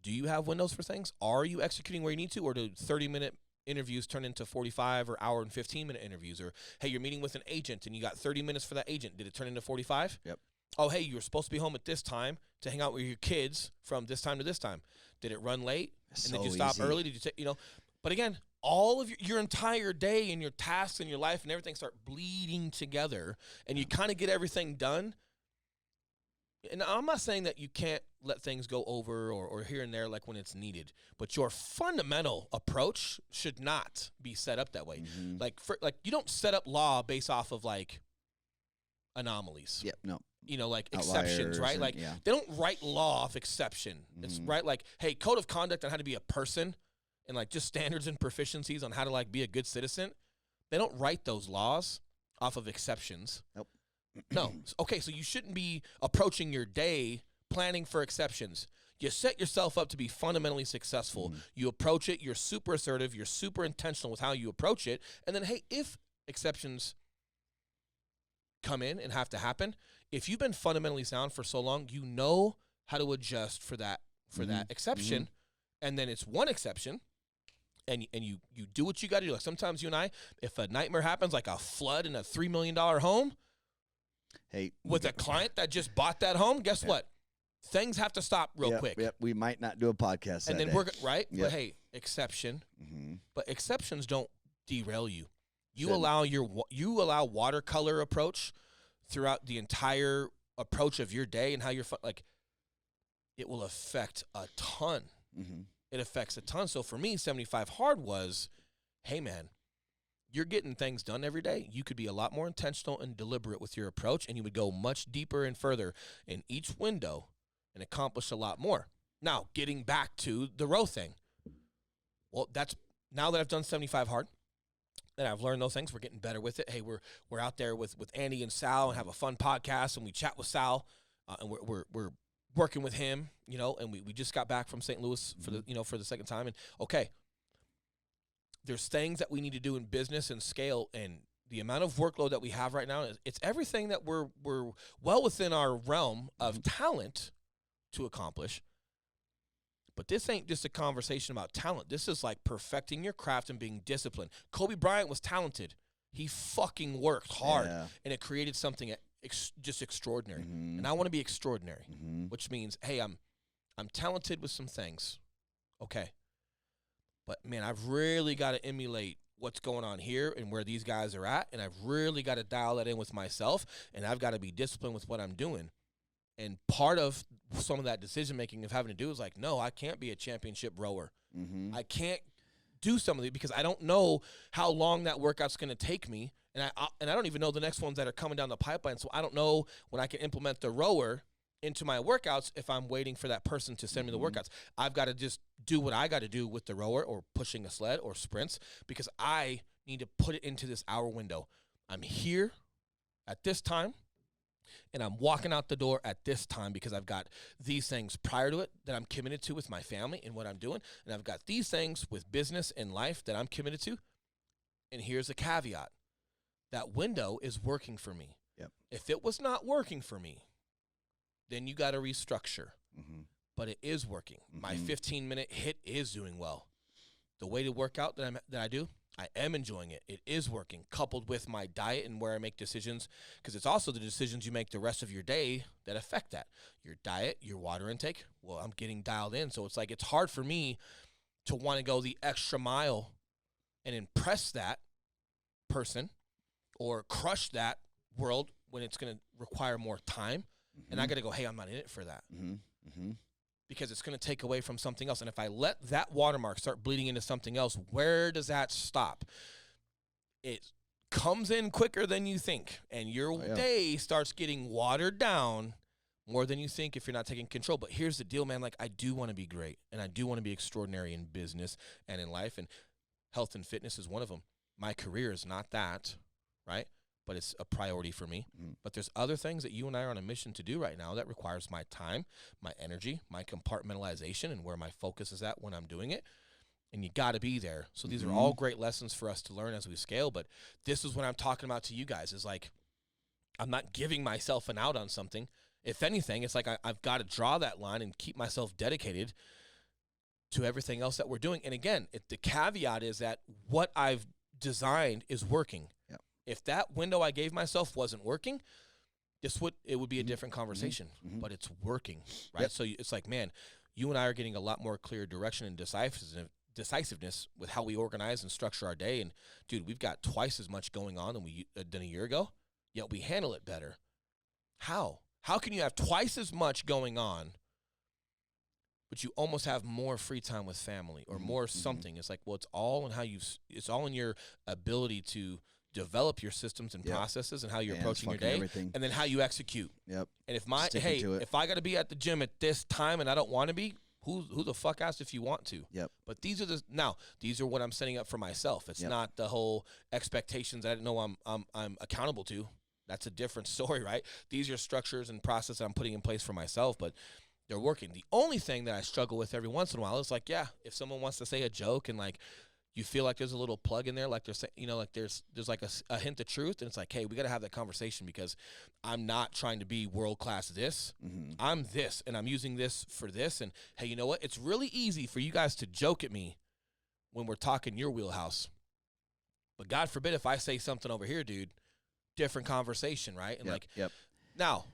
do you have windows for things? Are you executing where you need to? Or do 30-minute interviews turn into 45 or hour and 15-minute interviews? Or, hey, you're meeting with an agent and you got 30 minutes for that agent. Did it turn into 45? Yep. Oh, hey, you were supposed to be home at this time to hang out with your kids from this time to this time. Did it run late? And did you stop early? Did you take, But again, all of your entire day and your tasks and your life and everything start bleeding together, and you kind of get everything done. And I'm not saying that you can't let things go over or here and there like when it's needed, but your fundamental approach should not be set up that way. Like you don't set up law based off of like anomalies. Yep, no. Like exceptions, right? Like they don't write law off exception. It's right like, hey, code of conduct on how to be a person and like just standards and proficiencies on how to like be a good citizen. They don't write those laws off of exceptions. Nope. No. Okay, so you shouldn't be approaching your day planning for exceptions. You set yourself up to be fundamentally successful. You approach it, you're super assertive, you're super intentional with how you approach it, and then, hey, if exceptions come in and have to happen, if you've been fundamentally sound for so long, you know how to adjust for that exception, and then it's one exception, and you do what you got to do. Like sometimes you and I, if a nightmare happens, like a flood in a $3 million home, hey, with a client that just bought that home, guess what? Things have to stop real quick. Yep, we might not do a podcast and that then day. we're right. Yep. But hey, exception. But exceptions don't derail you. You allow watercolor approach throughout the entire approach of your day and how you're like. It will affect a ton. It affects a ton. So for me, 75 hard was, hey man, you're getting things done every day. You could be a lot more intentional and deliberate with your approach, and you would go much deeper and further in each window and accomplish a lot more. Now, getting back to the row thing. Well, that's now that I've done 75 hard and I've learned those things, we're getting better with it. Hey, we're out there with Andy and Sal and have a fun podcast, and we chat with Sal, and we're working with him, and we just got back from St. Louis for the second time, and okay. There's things that we need to do in business and scale, and the amount of workload that we have right now, it's everything that we're well within our realm of talent to accomplish. But this ain't just a conversation about talent. This is like perfecting your craft and being disciplined. Kobe Bryant was talented. He fucking worked hard, and it created something just extraordinary. And I want to be extraordinary, which means, hey, I'm talented with some things. Okay. But, man, I've really got to emulate what's going on here and where these guys are at, and I've really got to dial that in with myself, and I've got to be disciplined with what I'm doing. And part of some of that decision-making of having to do is like, no, I can't be a championship rower. I can't do some of it because I don't know how long that workout's going to take me, and I don't even know the next ones that are coming down the pipeline. So I don't know when I can implement the rower into my workouts if I'm waiting for that person to send me the workouts. I've got to just do what I got to do with the rower or pushing a sled or sprints because I need to put it into this hour window. I'm here at this time, and I'm walking out the door at this time because I've got these things prior to it that I'm committed to with my family and what I'm doing, and I've got these things with business and life that I'm committed to. And here's a caveat. That window is working for me. Yep. If it was not working for me, then you got to restructure. But it is working. My 15-minute hit is doing well. The weighted workout that I do, I am enjoying it. It is working, coupled with my diet and where I make decisions, because it's also the decisions you make the rest of your day that affect that. Your diet, your water intake, well, I'm getting dialed in. So it's like it's hard for me to want to go the extra mile and impress that person or crush that world when it's going to require more time. And I got to go, hey, I'm not in it for that. Because it's going to take away from something else. And if I let that watermark start bleeding into something else, where does that stop? It comes in quicker than you think. And your day starts getting watered down more than you think if you're not taking control. But here's the deal, man. Like, I do want to be great. And I do want to be extraordinary in business and in life. And health and fitness is one of them. My career is not that, right? But it's a priority for me. But there's other things that you and I are on a mission to do right now that requires my time, my energy, my compartmentalization, and where my focus is at when I'm doing it. And you got to be there. So these are all great lessons for us to learn as we scale. But this is what I'm talking about to you guys is like, I'm not giving myself an out on something. If anything, it's like I've got to draw that line and keep myself dedicated to everything else that we're doing. And again, the caveat is that what I've designed is working. If that window I gave myself wasn't working, it would be a different conversation. But it's working, right? So it's like, man, you and I are getting a lot more clear direction and decisiveness with how we organize and structure our day. And dude, we've got twice as much going on than a year ago, yet we handle it better. How? How can you have twice as much going on, but you almost have more free time with family or more something? It's like, well, it's all in your ability to develop your systems and processes and how you're approaching your day and then how you execute. And if I got to be at the gym at this time and I don't want to be, who the fuck asked if you want to? But these are what I'm setting up for myself. It's not the whole expectations that I know I'm accountable to. That's a different story, right? These are structures and processes I'm putting in place for myself, but they're working. The only thing that I struggle with every once in a while is like, if someone wants to say a joke and like, you feel like there's a little plug in there, like there's, like there's like a hint of truth, and it's like, hey, we got to have that conversation because I'm not trying to be world class this. I'm this, and I'm using this for this. And hey, you know what? It's really easy for you guys to joke at me when we're talking your wheelhouse, but God forbid if I say something over here, dude, different conversation, right? And now,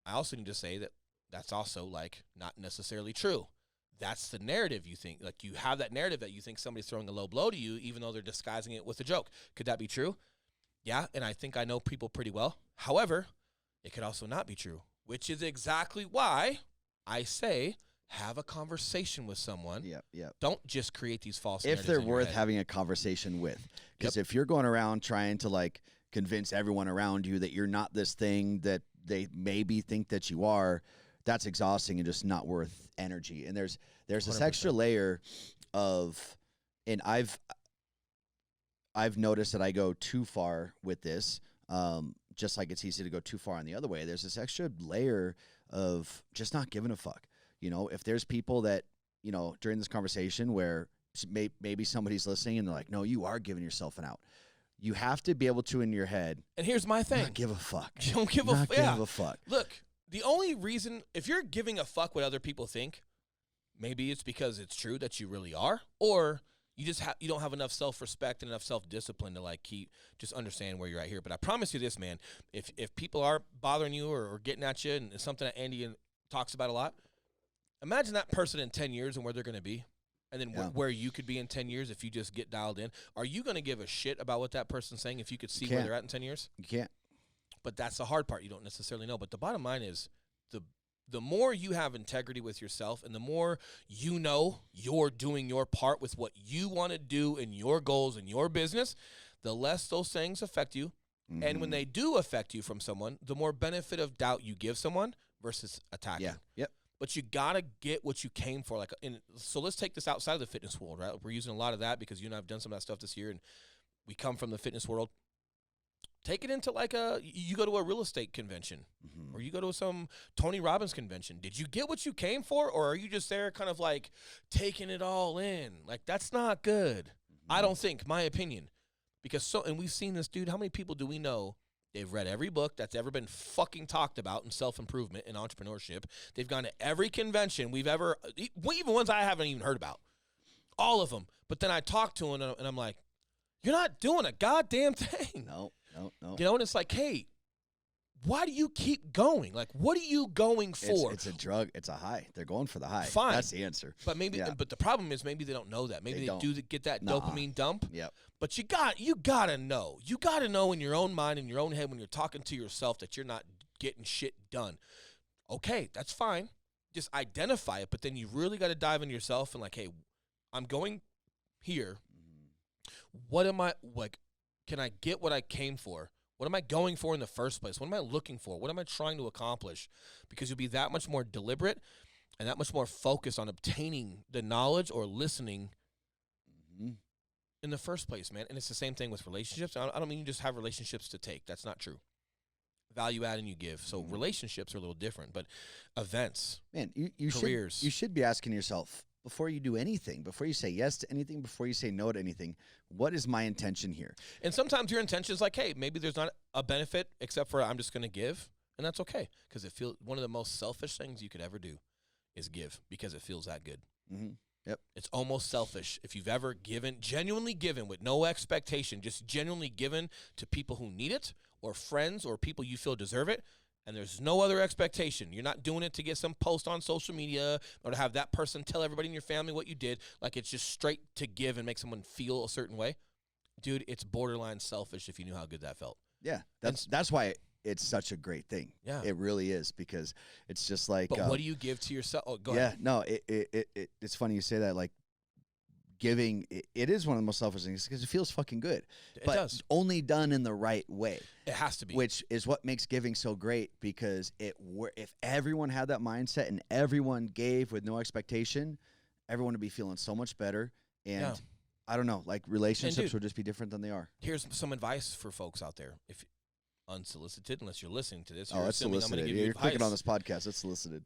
I also need to say that that's also like not necessarily true. That's the narrative you think. Like you have that narrative that you think somebody's throwing a low blow to you, even though they're disguising it with a joke. Could that be true? Yeah, and I think I know people pretty well. However, it could also not be true, which is exactly why I say have a conversation with someone. Don't just create these false narratives. If they're in your worth head. having a conversation with. Because if you're going around trying to like convince everyone around you that you're not this thing that they maybe think that you are, that's exhausting and just not worth energy. And there's this 100%. extra layer of, and I've noticed that I go too far with this, just like it's easy to go too far on the other way. There's this extra layer of just not giving a fuck. If there's people that, during this conversation where maybe somebody's listening and they're like, no, you are giving yourself an out. You have to be able to, in your head, and here's my thing. Not give a fuck. You don't give not give a fuck. Look, the only reason, if you're giving a fuck what other people think, maybe it's because it's true that you really are, or you don't have enough self-respect and enough self-discipline to like just understand where you're at here. But I promise you this, man, if people are bothering you or getting at you, and it's something that Andy talks about a lot, imagine that person in 10 years and where they're going to be, and then where you could be in 10 years if you just get dialed in. Are you going to give a shit about what that person's saying if you could see where they're at in 10 years? You can't. But that's the hard part. You don't necessarily know. But the bottom line is the more you have integrity with yourself and the more you're doing your part with what you want to do in your goals and your business, the less those things affect you. And when they do affect you from someone, the more benefit of doubt you give someone versus attacking. Yeah. Yep. But you got to get what you came for. So let's take this outside of the fitness world, right? We're using a lot of that because you and I have done some of that stuff this year, and we come from the fitness world. Take it into you go to a real estate convention or you go to some Tony Robbins convention. Did you get what you came for, or are you just there kind of like taking it all in? Like, that's not good. I don't think, my opinion. Because and we've seen this, dude. How many people do we know? They've read every book that's ever been fucking talked about in self-improvement and entrepreneurship. They've gone to every convention we've ever, even ones I haven't even heard about. All of them. But then I talk to them and I'm like, you're not doing a goddamn thing. No. You know, and it's like, hey, why do you keep going? Like, what are you going for? It's a drug. It's a high. They're going for the high. Fine. That's the answer. But but the problem is maybe they don't know that. Maybe they do get that dopamine dump. Yep. But you gotta know. You gotta know in your own mind, in your own head, when you're talking to yourself that you're not getting shit done. Okay, that's fine. Just identify it, but then you really got to dive into yourself and like, hey, I'm going here. What am I like? Can I get what I came for? What am I going for in the first place? What am I looking for? What am I trying to accomplish? Because you'll be that much more deliberate and that much more focused on obtaining the knowledge or listening in the first place, man. And it's the same thing with relationships. I don't mean you just have relationships to take. That's not true. Value add and you give. So relationships are a little different, but events, man, you careers. You should be asking yourself before you do anything, before you say yes to anything, before you say no to anything, what is my intention here? And sometimes your intention is like, hey, maybe there's not a benefit except for I'm just going to give, and that's okay because it feels one of the most selfish things you could ever do is give because it feels that good. Yep. It's almost selfish if you've ever given, genuinely given with no expectation, just genuinely given to people who need it or friends or people you feel deserve it. And there's no other expectation. You're not doing it to get some post on social media or to have that person tell everybody in your family what you did. Like, it's just straight to give and make someone feel a certain way. Dude, it's borderline selfish if you knew how good that felt. Yeah, that's why it's such a great thing. Yeah. It really is, because it's just like. But what do you give to yourself? Oh, go ahead. Yeah, no, it's funny you say that. Like, giving, it is one of the most selfish things because it feels fucking good. It but does. Only done in the right way. It has to be. Which is what makes giving so great, because if everyone had that mindset and everyone gave with no expectation, everyone would be feeling so much better. And I don't know, like relationships would just be different than they are. Here's some advice for folks out there. If unsolicited, unless you're listening to this, Oh, that's solicited. You're clicking on this podcast. It's solicited.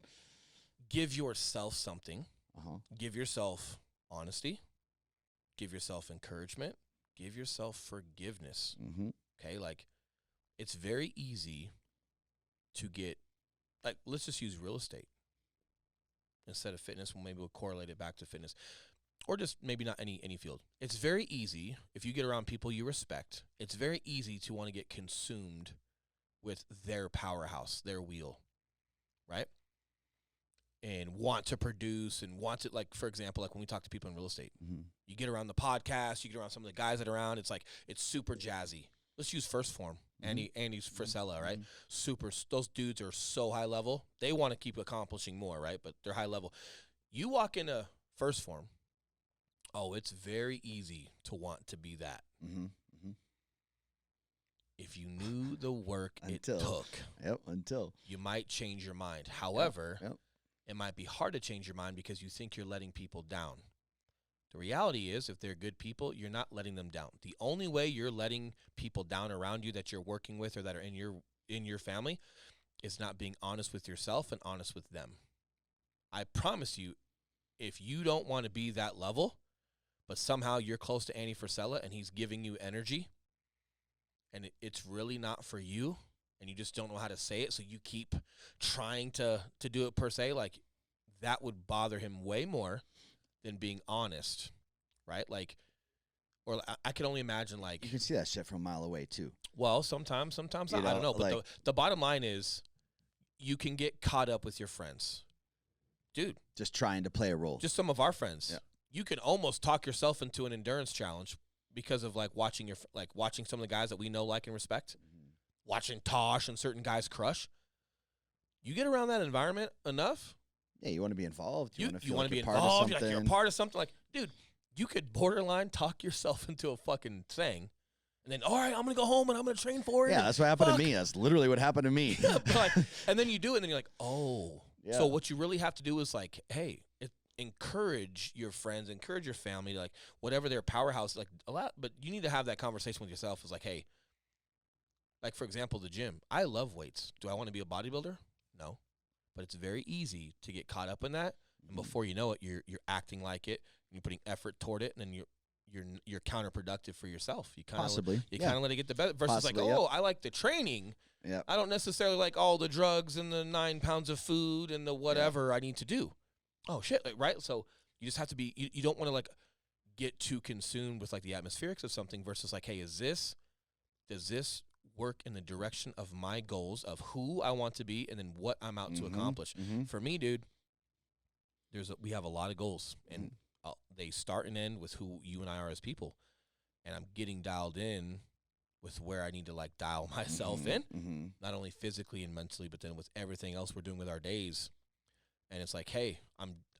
Give yourself something. Uh-huh. Give yourself honesty. Give yourself encouragement. Give yourself forgiveness. Mm-hmm. Okay, like, it's very easy to get, like, let's just use real estate instead of fitness. Maybe we'll correlate it back to fitness, or just maybe not any field. It's very easy, if you get around people you respect, it's very easy to want to get consumed with their powerhouse, their wheel, right? And want to produce and want to, like, for example, like when we talk to people in real estate, you get around the podcast, you get around some of the guys that are around, it's like, it's super jazzy. Let's use First Form, Andy's Frisella, right? Super, those dudes are so high level. They want to keep accomplishing more, right? But they're high level. You walk into First Form, it's very easy to want to be that. If you knew the work it took, you might change your mind. However, it might be hard to change your mind because you think you're letting people down. The reality is, if they're good people, you're not letting them down. The only way you're letting people down around you that you're working with or that are in your family is not being honest with yourself and honest with them. I promise you, if you don't want to be that level, but somehow you're close to Andy Frisella and he's giving you energy, and it's really not for you, and you just don't know how to say it, so you keep trying to do it per se, like, that would bother him way more than being honest, right? Like, or I can only imagine, like, you can see that shit from a mile away too. Well, sometimes not. I don't know. But like, the bottom line is, you can get caught up with your friends, dude. Just trying to play a role. Just some of our friends. Yeah. You can almost talk yourself into an endurance challenge because of watching some of the guys that we know, like, and respect. Watching Tosh and certain guys crush. You get around that environment enough. Yeah, you want to be involved. You want to feel like you're part involved. You're a part of something. Like, dude, you could borderline talk yourself into a fucking thing And then, all right, I'm going to go home and I'm going to train for it. Yeah, that's what happened Fuck. to me. That's literally what happened to me. Yeah, but like, and then you do it, and then you're like, oh. Yeah. So what you really have to do is like, hey, encourage your friends, encourage your family, like whatever their powerhouse, like a lot. But you need to have that conversation with yourself. It's like, hey, like for example, the gym. I love weights. Do I want to be a bodybuilder? No, but it's very easy to get caught up in that, and before you know it, you're acting like it, and you're putting effort toward it, and then you're counterproductive for yourself. You kind of Possibly. you kind of let it get the better versus Possibly, like, oh, I like the training. Yeah. I don't necessarily like all the drugs and the 9 pounds of food and the whatever I need to do. Oh shit, like, right? So you just have to be. You don't want to like get too consumed with like the atmospherics of something versus like, hey, does this work in the direction of my goals of who I want to be and then what I'm out to accomplish? For me, dude, we have a lot of goals, and they start and end with who you and I are as people, and I'm getting dialed in with where I need to like dial myself in, not only physically and mentally, but then with everything else we're doing with our days. And it's like, hey,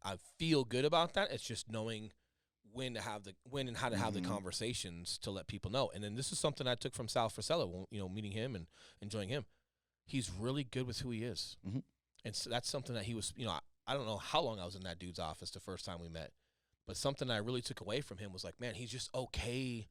I feel good about that. It's just knowing when and how to have the conversations to let people know. And then this is something I took from Sal Frisella, meeting him and enjoying him. He's really good with who he is. And so that's something that he was, I don't know how long I was in that dude's office the first time we met, but something I really took away from him was like, man, he's just okay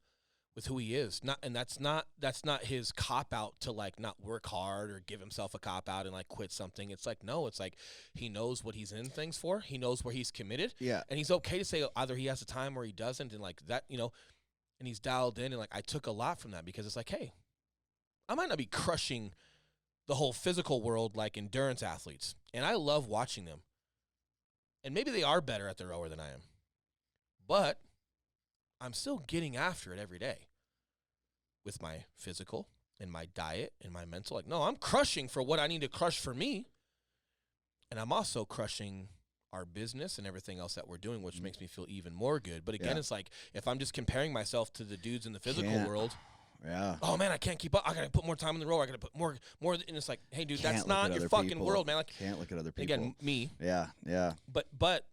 with who he is. That's not his cop out to like not work hard or give himself a cop out and like quit something. It's like, no, it's like he knows what he's in things for. He knows where he's committed. Yeah. And he's okay to say either he has a time or he doesn't. And like that, and he's dialed in, and like I took a lot from that because it's like, hey, I might not be crushing the whole physical world like endurance athletes. And I love watching them. And maybe they are better at the rower than I am. But I'm still getting after it every day with my physical and my diet and my mental. Like, no, I'm crushing for what I need to crush for me. And I'm also crushing our business and everything else that we're doing, which makes me feel even more good. But again, it's like if I'm just comparing myself to the dudes in the physical world. Yeah. Oh, man, I can't keep up. I got to put more time in the rower. I got to put more. And it's like, hey, dude, that's not your fucking world, man. Like, can't look at other people. Again, me. Yeah, yeah. But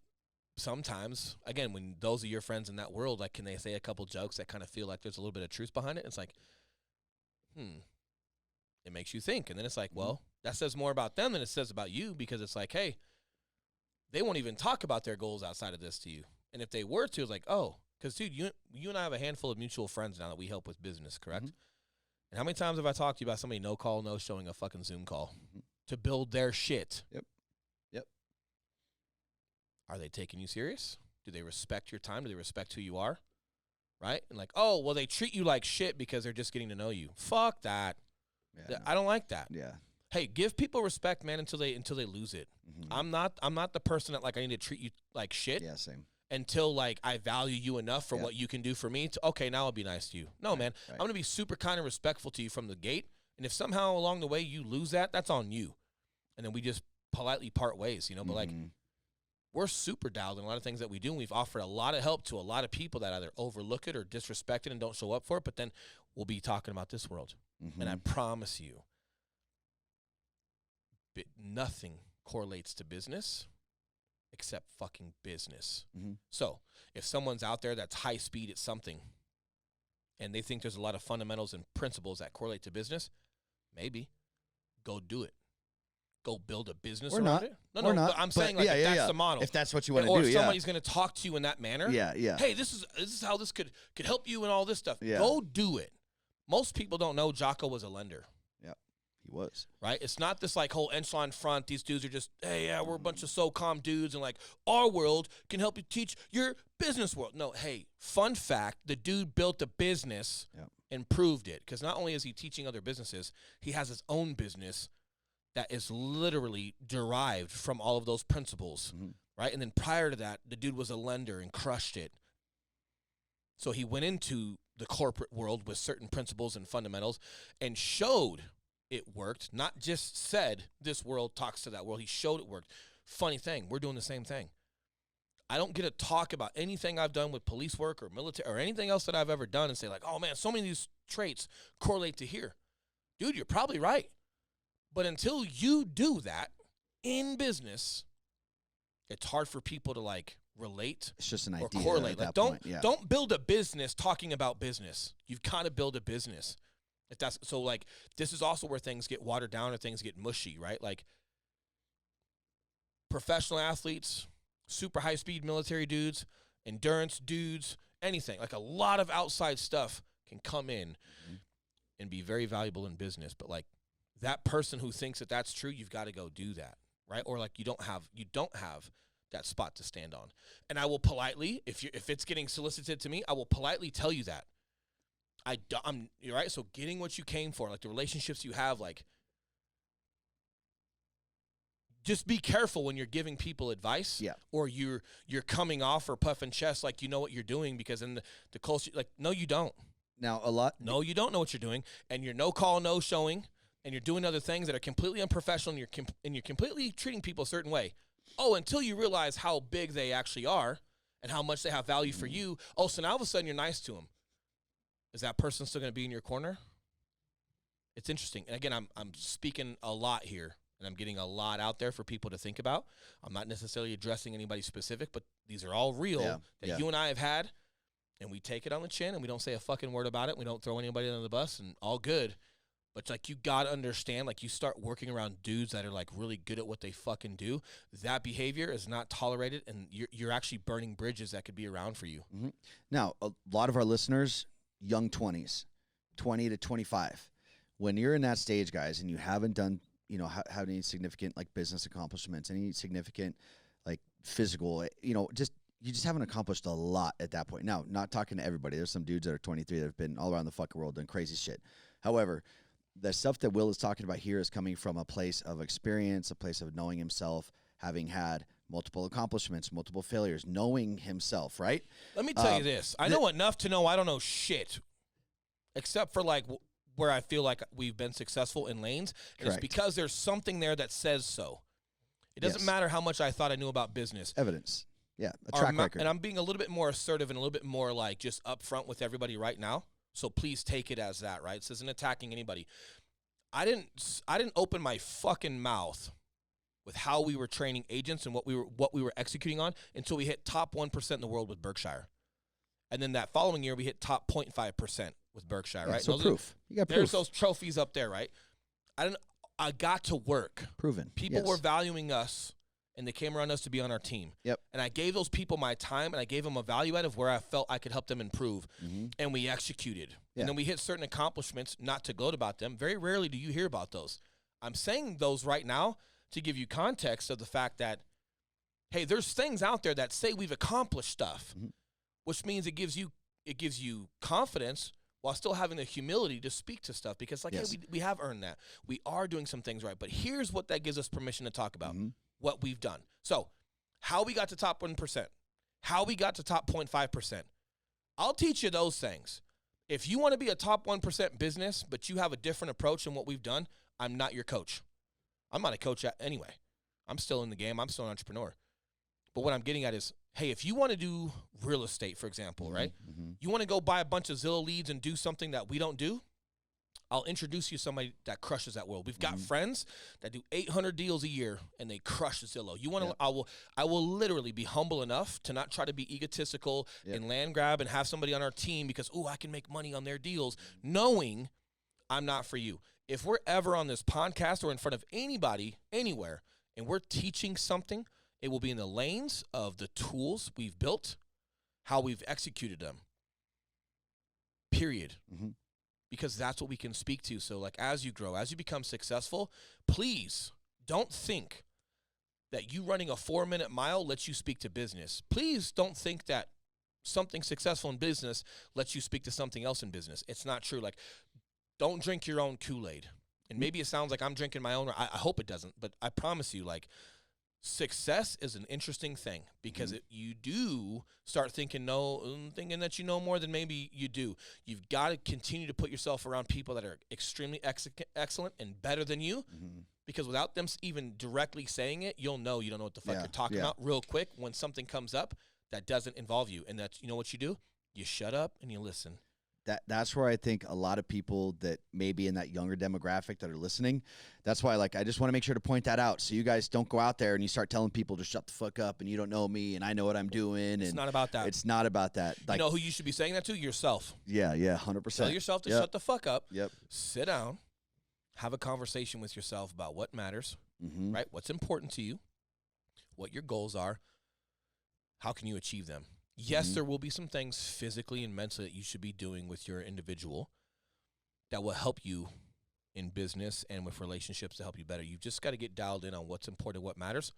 sometimes, again, when those are your friends in that world, like, can they say a couple jokes that kind of feel like there's a little bit of truth behind it? It's like, it makes you think. And then it's like, well, that says more about them than it says about you, because it's like, hey, they won't even talk about their goals outside of this to you. And if they were to, it's like, oh, because, dude, you and I have a handful of mutual friends now that we help with business, correct? And how many times have I talked to you about somebody no call, no showing a fucking Zoom call to build their shit? Yep. Are they taking you serious? Do they respect your time? Do they respect who you are? Right? And like, oh, well, they treat you like shit because they're just getting to know you. Fuck that. Yeah, I don't like that. Yeah. Hey, give people respect, man, until they lose it. I'm not the person that like I need to treat you like shit. Yeah, same. Until like I value you enough for what you can do for me. Okay, now I'll be nice to you. No, man, I'm gonna be super kind and respectful to you from the gate. And if somehow along the way you lose that, that's on you. And then we just politely part ways, But like, we're super dialed in a lot of things that we do, and we've offered a lot of help to a lot of people that either overlook it or disrespect it and don't show up for it. But then we'll be talking about this world, and I promise you, nothing correlates to business except fucking business. So if someone's out there that's high speed at something and they think there's a lot of fundamentals and principles that correlate to business, maybe go do it. Go build a business around it. No, not. But I'm saying like if that's the model. If that's what you want to do, or if somebody's going to talk to you in that manner. Yeah. Hey, this is how this could help you and all this stuff. Yeah. Go do it. Most people don't know Jocko was a lender. Yeah, he was. Right? It's not this like whole echelon front. These dudes are just, hey, yeah, we're a bunch of SOCOM dudes, and like our world can help you teach your business world. No, hey, fun fact, the dude built a business and proved it. Because not only is he teaching other businesses, he has his own business that is literally derived from all of those principles, right? And then prior to that, the dude was a lender and crushed it. So he went into the corporate world with certain principles and fundamentals and showed it worked, not just said this world talks to that world. He showed it worked. Funny thing, we're doing the same thing. I don't get to talk about anything I've done with police work or military or anything else that I've ever done and say like, oh man, so many of these traits correlate to here. Dude, you're probably right. But until you do that in business, it's hard for people to like relate It's just an or idea correlate. at Like that don't point. Yeah. don't build a business talking about business. You've got to build a business. If that's so, like this is also where things get watered down or things get mushy, right? Like professional athletes, super high speed military dudes, endurance dudes, anything like a lot of outside stuff can come in and be very valuable in business. But like that person who thinks that that's true, you've got to go do that, right? Or like you don't have that spot to stand on. And I will politely, if it's getting solicited to me, I will politely tell you that. You're right. So getting what you came for, like the relationships you have, like just be careful when you're giving people advice, or you're coming off or puffing chest like you know what you're doing, because in the culture, like no, you don't. Now No, you don't know what you're doing, and you're no call, no showing, and you're doing other things that are completely unprofessional, and you're completely treating people a certain way. Oh, until you realize how big they actually are and how much they have value for you. Oh, so now all of a sudden you're nice to them. Is that person still going to be in your corner? It's interesting. And again, I'm speaking a lot here, and I'm getting a lot out there for people to think about. I'm not necessarily addressing anybody specific, but these are all real that you and I have had, and we take it on the chin, and we don't say a fucking word about it. We don't throw anybody under the bus, and all good. But, like, you got to understand, like, you start working around dudes that are, like, really good at what they fucking do. That behavior is not tolerated, and you're actually burning bridges that could be around for you. Mm-hmm. Now, a lot of our listeners, young 20s, 20 to 25. When you're in that stage, guys, and you haven't done, have any significant, like, business accomplishments, any significant, like, physical, you just haven't accomplished a lot at that point. Now, not talking to everybody. There's some dudes that are 23 that have been all around the fucking world doing crazy shit. However, the stuff that Will is talking about here is coming from a place of experience, a place of knowing himself, having had multiple accomplishments, multiple failures, knowing himself, right? Let me tell you this. I know enough to know I don't know shit, except for, like, where I feel like we've been successful in lanes. And it's because there's something there that says so. It doesn't matter how much I thought I knew about business. Evidence. Yeah, a track record. And I'm being a little bit more assertive and a little bit more, like, just upfront with everybody right now. So please take it as that, right? This isn't attacking anybody. I didn't open my fucking mouth with how we were training agents and what we were executing on until we hit top 1% in the world with Berkshire. And then that following year we hit top 0.5% with Berkshire, right? So proof. You got proof. There's those trophies up there, right? I got to work. Proven. People were valuing us, and they came around us to be on our team. Yep. And I gave those people my time, and I gave them a value add of where I felt I could help them improve. Mm-hmm. And we executed. Yeah. And then we hit certain accomplishments, not to gloat about them. Very rarely do you hear about those. I'm saying those right now to give you context of the fact that, hey, there's things out there that say we've accomplished stuff, which means it gives you confidence while still having the humility to speak to stuff, because, like, hey, we have earned that. We are doing some things right. But here's what that gives us permission to talk about. What we've done. So how we got to top 1%, how we got to top 0.5%. I'll teach you those things. If you want to be a top 1% business, but you have a different approach than what we've done, I'm not your coach. I'm not a coach anyway. I'm still in the game. I'm still an entrepreneur. But what I'm getting at is, hey, if you want to do real estate, for example, right? You want to go buy a bunch of Zillow leads and do something that we don't do, I'll introduce you to somebody that crushes that world. We've got friends that do 800 deals a year, and they crush Zillow. You want to? I will literally be humble enough to not try to be egotistical and land grab and have somebody on our team because, I can make money on their deals, knowing I'm not for you. If we're ever on this podcast or in front of anybody, anywhere, and we're teaching something, it will be in the lanes of the tools we've built, how we've executed them. Period. Because that's what we can speak to. So, like, as you grow, as you become successful, please don't think that you running a 4-minute mile lets you speak to business. Please don't think that something successful in business lets you speak to something else in business. It's not true. Like, don't drink your own Kool-Aid. And maybe it sounds like I'm drinking my own. I hope it doesn't. But I promise you, like, success is an interesting thing because you do start thinking that you know more than maybe you do. You've got to continue to put yourself around people that are extremely excellent and better than you, because without them even directly saying it, you'll know you don't know what the fuck you're talking about real quick when something comes up that doesn't involve you. And that's, you know what you do? You shut up and you listen. that's where I think a lot of people that may be in that younger demographic that are listening, that's why like I just want to make sure to point that out so you guys don't go out there and you start telling people to shut the fuck up and you don't know me and I know what I'm doing. It's not about that. It's not about that. Like, you know who you should be saying that to? Yourself. Yeah, 100%. Tell yourself to Yep. shut the fuck up. Yep. Sit down. Have a conversation with yourself about what matters, Mm-hmm. right? What's important to you, what your goals are, how can you achieve them? Yes, Mhm. there will be some things physically and mentally that you should be doing with your individual that will help you in business and with relationships to help you better. You've just got to get dialed in on what's important, what matters.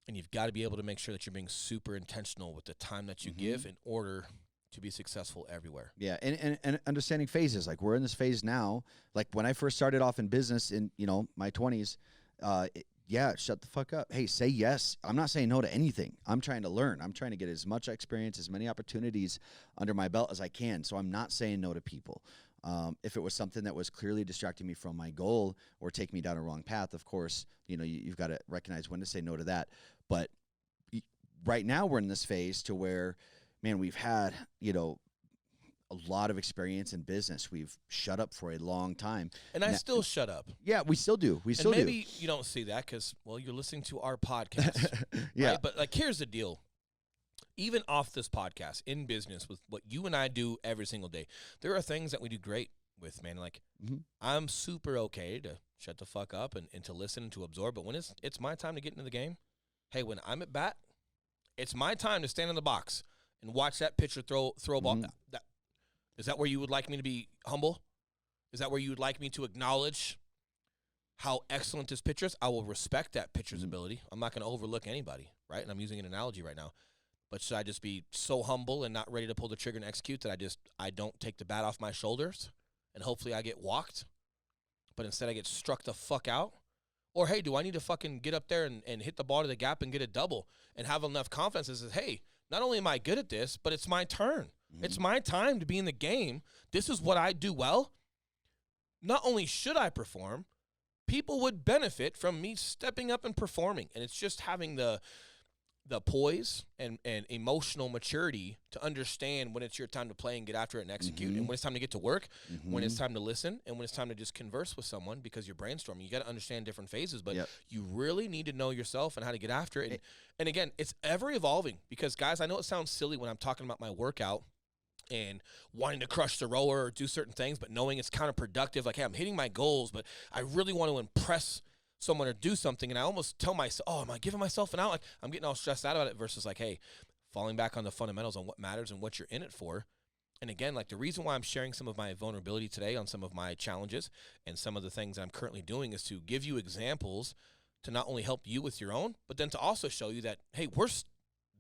And you've got to be able to make sure that you're being super intentional with the time that you Mhm. give in order to be successful everywhere. Yeah, and understanding phases. Like we're in this phase now. Like when I first started off in business in my 20s, shut the fuck up. Hey, say yes. I'm not saying no to anything. I'm trying to learn. I'm trying to get as much experience, as many opportunities under my belt as I can. So I'm not saying no to people. If it was something that was clearly distracting me from my goal or taking me down a wrong path, of course, you've got to recognize when to say no to that. But right now we're in this phase to where, man, we've had, a lot of experience in business. We've shut up for a long time. And I still shut up. Yeah, we still do. We And still maybe you don't see that because, well, you're listening to our podcast. do. Yeah. Right? But, like, here's the deal. Even off this podcast, in business, with what you and I do every single day, there are things that we do great with, man. Like, Mhm. I'm super okay to shut the fuck up and to listen and to absorb. But when it's my time to get into the game, hey, when I'm at bat, it's my time to stand in the box and watch that pitcher throw a ball. Mhm. Is that where you would like me to be humble? Is that where you would like me to acknowledge how excellent this pitcher is? I will respect that pitcher's Mhm. ability. I'm not going to overlook anybody, right? And I'm using an analogy right now. But should I just be so humble and not ready to pull the trigger and execute that I don't take the bat off my shoulders and hopefully I get walked, but instead I get struck the fuck out? Or, hey, do I need to fucking get up there and hit the ball to the gap and get a double and have enough confidence that says, hey, not only am I good at this, but it's my turn. It's my time to be in the game. This is what I do well. Not only should I perform, people would benefit from me stepping up and performing. And it's just having the poise and emotional maturity to understand when it's your time to play and get after it and execute, and when it's time to get to work, when it's time to listen, and when it's time to just converse with someone because you're brainstorming. You got to understand different phases, but Yep. you really need to know yourself and how to get after it. And again, it's ever evolving because, guys, I know it sounds silly when I'm talking about my workout and wanting to crush the rower or do certain things, but knowing it's counterproductive. Like, hey, I'm hitting my goals, but I really want to impress someone or do something, and I almost tell myself, oh, am I giving myself an out? Like, I'm getting all stressed out about it versus like, hey, falling back on the fundamentals on what matters and what you're in it for. And again, like the reason why I'm sharing some of my vulnerability today on some of my challenges and some of the things I'm currently doing is to give you examples to not only help you with your own, but then to also show you that, hey,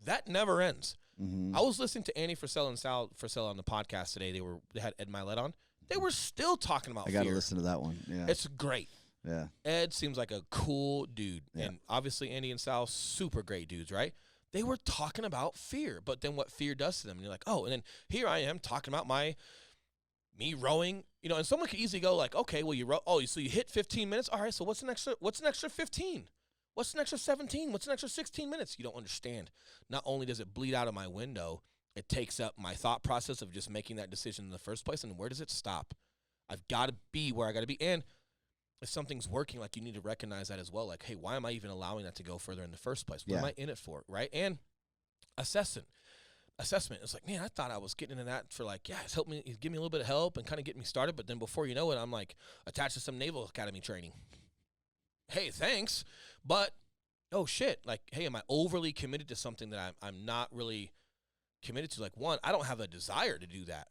that never ends. Mhm. I was listening to Andy Frisell and Sal Frisell on the podcast today. They had Ed Milet on. They were still talking about I got to fear. listen to that one. Yeah. It's great. Yeah. Ed seems like a cool dude. Yeah. And obviously Andy and Sal, super great dudes, right? They were talking about fear, but then what fear does to them. And you're like, oh, and then here I am talking about me rowing, and someone could easily go like, okay, well, you row, so you hit 15 minutes. All right, so what's an extra 15? What's an extra 17? What's an extra 16 minutes? You don't understand. Not only does it bleed out of my window, it takes up my thought process of just making that decision in the first place. And where does it stop? I've got to be where I got to be. And if something's working, like, you need to recognize that as well. Like, hey, why am I even allowing that to go further in the first place? What am I in it for, right? And assessment. It's like, man, I thought I was getting into that for like, it's helped me, give me a little bit of help and kind of get me started. But then before you know it, I'm like attached to some Naval Academy training. Hey, thanks. But, oh shit, like, hey, am I overly committed to something that I'm not really committed to? Like, one, I don't have a desire to do that.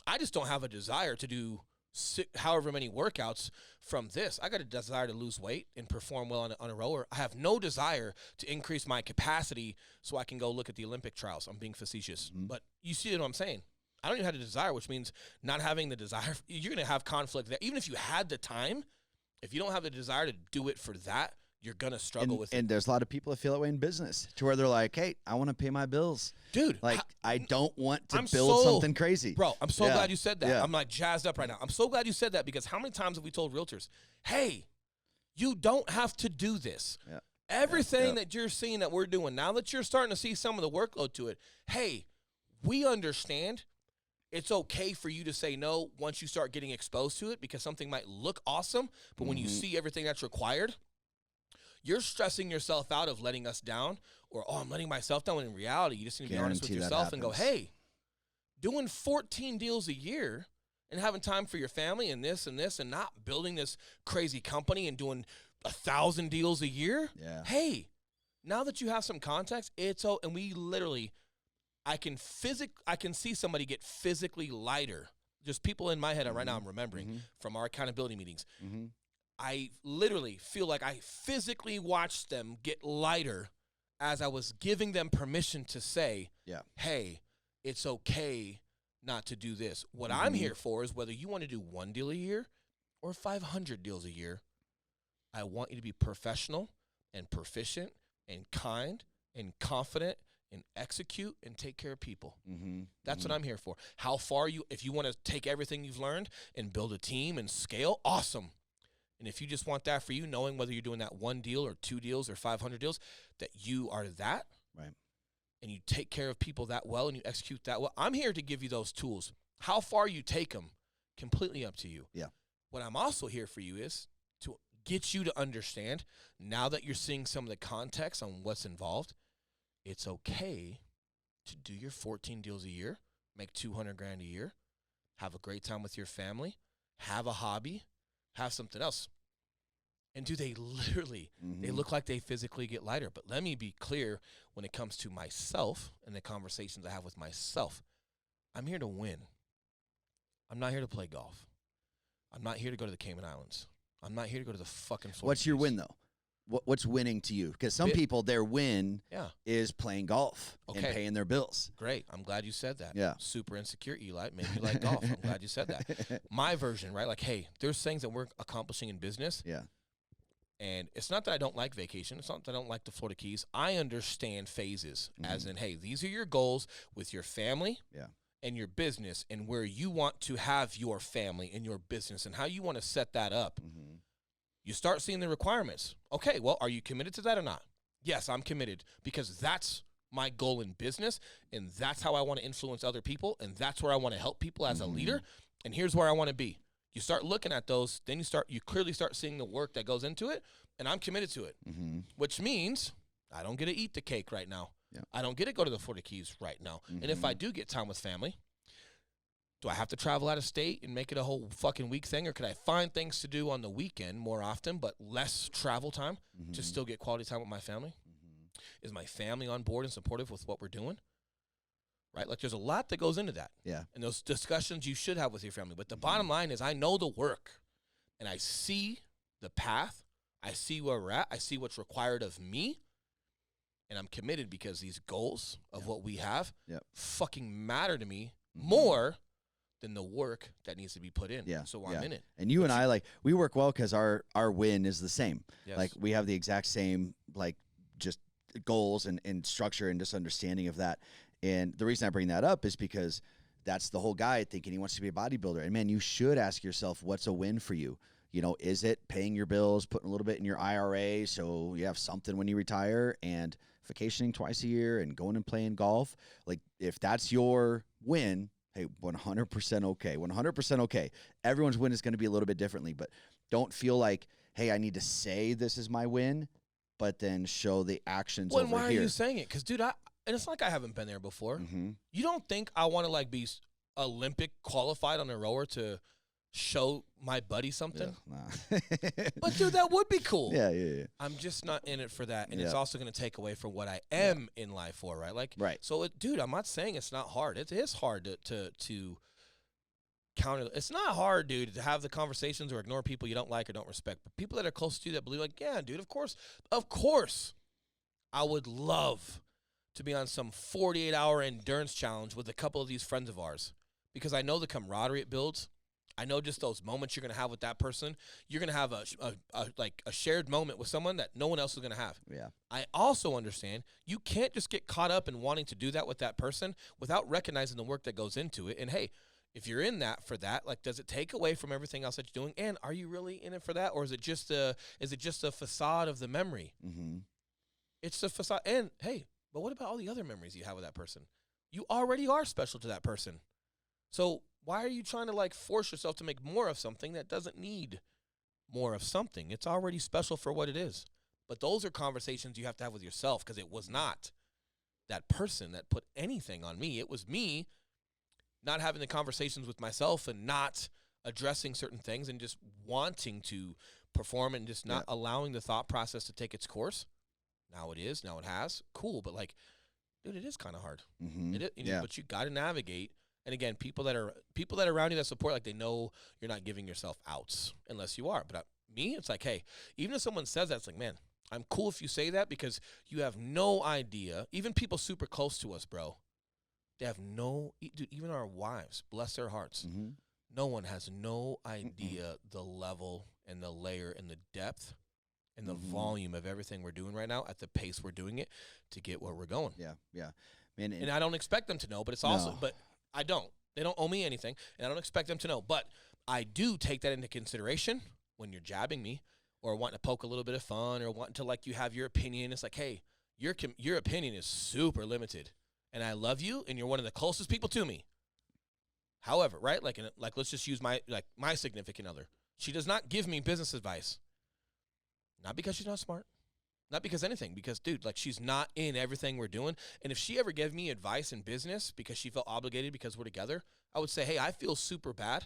I just don't have a desire to do however many workouts from this. I got a desire to lose weight and perform well on a rower. I have no desire to increase my capacity so I can go look at the Olympic trials. I'm being facetious. But you see what I'm saying? I don't even have a desire, which means not having the desire. You're going to have conflict there. Even if you had the time, if you don't have the desire to do it for that, you're going to struggle with it. And there's a lot of people that feel that way in business to where they're like, hey, I want to pay my bills. Dude. Like, I don't want to I'm build so- something crazy. Bro, I'm so Yeah. glad you said that. Yeah. I'm like jazzed up right now. I'm so glad you said that because how many times have we told realtors, hey, you don't have to do this. Yeah. Everything Yeah. that you're seeing that we're doing, now that you're starting to see some of the workload to it, hey, we understand It's okay for you to say no once you start getting exposed to it, because something might look awesome, but when you see everything that's required, you're stressing yourself out of letting us down, or, oh, I'm letting myself down, when in reality, you just need to be honest with yourself and go, hey, doing 14 deals a year and having time for your family and this and this, and not building this crazy company and doing 1,000 deals a year. Yeah. Hey, now that you have some context, and we literally, I can see somebody get physically lighter. Just people in my head right now I'm remembering from our accountability meetings. I literally feel like I physically watched them get lighter as I was giving them permission to say, hey, it's okay not to do this. What I'm here for is whether you want to do 1 deal a year or 500 deals a year, I want you to be professional and proficient and kind and confident and execute and take care of people. That's what I'm here for. How far if you want to take everything you've learned and build a team and scale, awesome. And if you just want that for you, knowing whether you're doing that 1 deal or 2 deals or 500 deals, that you are that, right? And you take care of people that well and you execute that well, I'm here to give you those tools. How far you take them, completely up to you. Yeah. What I'm also here for you is to get you to understand, now that you're seeing some of the context on what's involved, it's okay to do your 14 deals a year, make $200,000 a year, have a great time with your family, have a hobby, have something else. And do they literally, they look like they physically get lighter. But let me be clear when it comes to myself and the conversations I have with myself. I'm here to win. I'm not here to play golf. I'm not here to go to the Cayman Islands. I'm not here to go to the fucking Florida What's your Keys. win, though? What's winning to you? Because some people, their win is playing golf and paying their bills. Great. I'm glad you said that. Yeah. Super insecure, Eli. Maybe you like golf. I'm glad you said that. My version, right? Like, hey, there's things that we're accomplishing in business. Yeah. And it's not that I don't like vacation. It's not that I don't like the Florida Keys. I understand phases, as in, hey, these are your goals with your family and your business, and where you want to have your family and your business and how you want to set that up. You start seeing the requirements. Okay, well, are you committed to that or not? Yes, I'm committed, because that's my goal in business, and that's how I want to influence other people, and that's where I want to help people as a leader, and here's where I want to be. You start looking at those, then you clearly start seeing the work that goes into it, and I'm committed to it, which means I don't get to eat the cake right now. I don't get to go to the Florida Keys right now. And if I do get time with family, do I have to travel out of state and make it a whole fucking week thing, or could I find things to do on the weekend more often but less travel time to still get quality time with my family? Is my family on board and supportive with what we're doing? Right? Like, there's a lot that goes into that. Yeah. And those discussions you should have with your family. But the bottom line is, I know the work, and I see the path. I see where we're at. I see what's required of me. And I'm committed, because these goals of what we have fucking matter to me more than the work that needs to be put in. Yeah. So I'm in it. And you and I, like, we work well because our win is the same. Yes. Like, we have the exact same, like, just goals and structure and just understanding of that. And the reason I bring that up is because that's the whole guy thinking he wants to be a bodybuilder. And, man, you should ask yourself, what's a win for you? You know, is it paying your bills, putting a little bit in your IRA so you have something when you retire, and vacationing twice a year and going and playing golf? Like, if that's your win, hey, 100% okay. 100% okay. Everyone's win is going to be a little bit differently, but don't feel like, hey, I need to say this is my win, but then show the actions over here. Why are you saying it? Because, dude, and it's like I haven't been there before. You don't think I want to, like, be Olympic qualified on a rower to show my buddy something? Nah. But, dude, that would be cool. Yeah. I'm just not in it for that, and it's also going to take away from what I am in life for, right? Like, so, dude, I'm not saying it's not hard. It is hard to counter. It's not hard, dude, to have the conversations or ignore people you don't like or don't respect. But people that are close to you that believe, like, yeah, dude, of course, I would love to be on some 48-hour endurance challenge with a couple of these friends of ours, because I know the camaraderie it builds. I know just those moments you're going to have with that person. You're going to have a shared moment with someone that no one else is going to have. Yeah. I also understand you can't just get caught up in wanting to do that with that person without recognizing the work that goes into it. And, hey, if you're in that for that, like, does it take away from everything else that you're doing? And are you really in it for that? Or is it just a facade of the memory? It's the facade. And, hey, but what about all the other memories you have with that person? You already are special to that person. So why are you trying to like force yourself to make more of something that doesn't need more of something? It's already special for what it is. But those are conversations you have to have with yourself, because it was not that person that put anything on me. It was me not having the conversations with myself and not addressing certain things and just wanting to perform and just not allowing the thought process to take its course. Now it is. Now it has. Cool. But like, dude, it is kind of hard. Mm-hmm. It is, but you got to navigate. And again, people that are around you that support, like, they know you're not giving yourself outs unless you are. But me, it's like, hey, even if someone says that, it's like, man, I'm cool if you say that, because you have no idea. Even people super close to us, bro, they have no, dude, even our wives, bless their hearts. Mm-hmm. No one has no idea the level and the layer and the depth and the volume of everything we're doing right now at the pace we're doing it to get where we're going. Yeah, yeah. Man, and I don't expect them to know, but it's also, but I don't. They don't owe me anything, and I don't expect them to know. But I do take that into consideration when you're jabbing me or wanting to poke a little bit of fun or wanting to, like, you have your opinion. It's like, hey, your opinion is super limited, and I love you, and you're one of the closest people to me. However, right, like let's just use my significant other. She does not give me business advice. Not because she's not smart. Not because anything. Because, dude, like, she's not in everything we're doing. And if she ever gave me advice in business because she felt obligated because we're together, I would say, hey, I feel super bad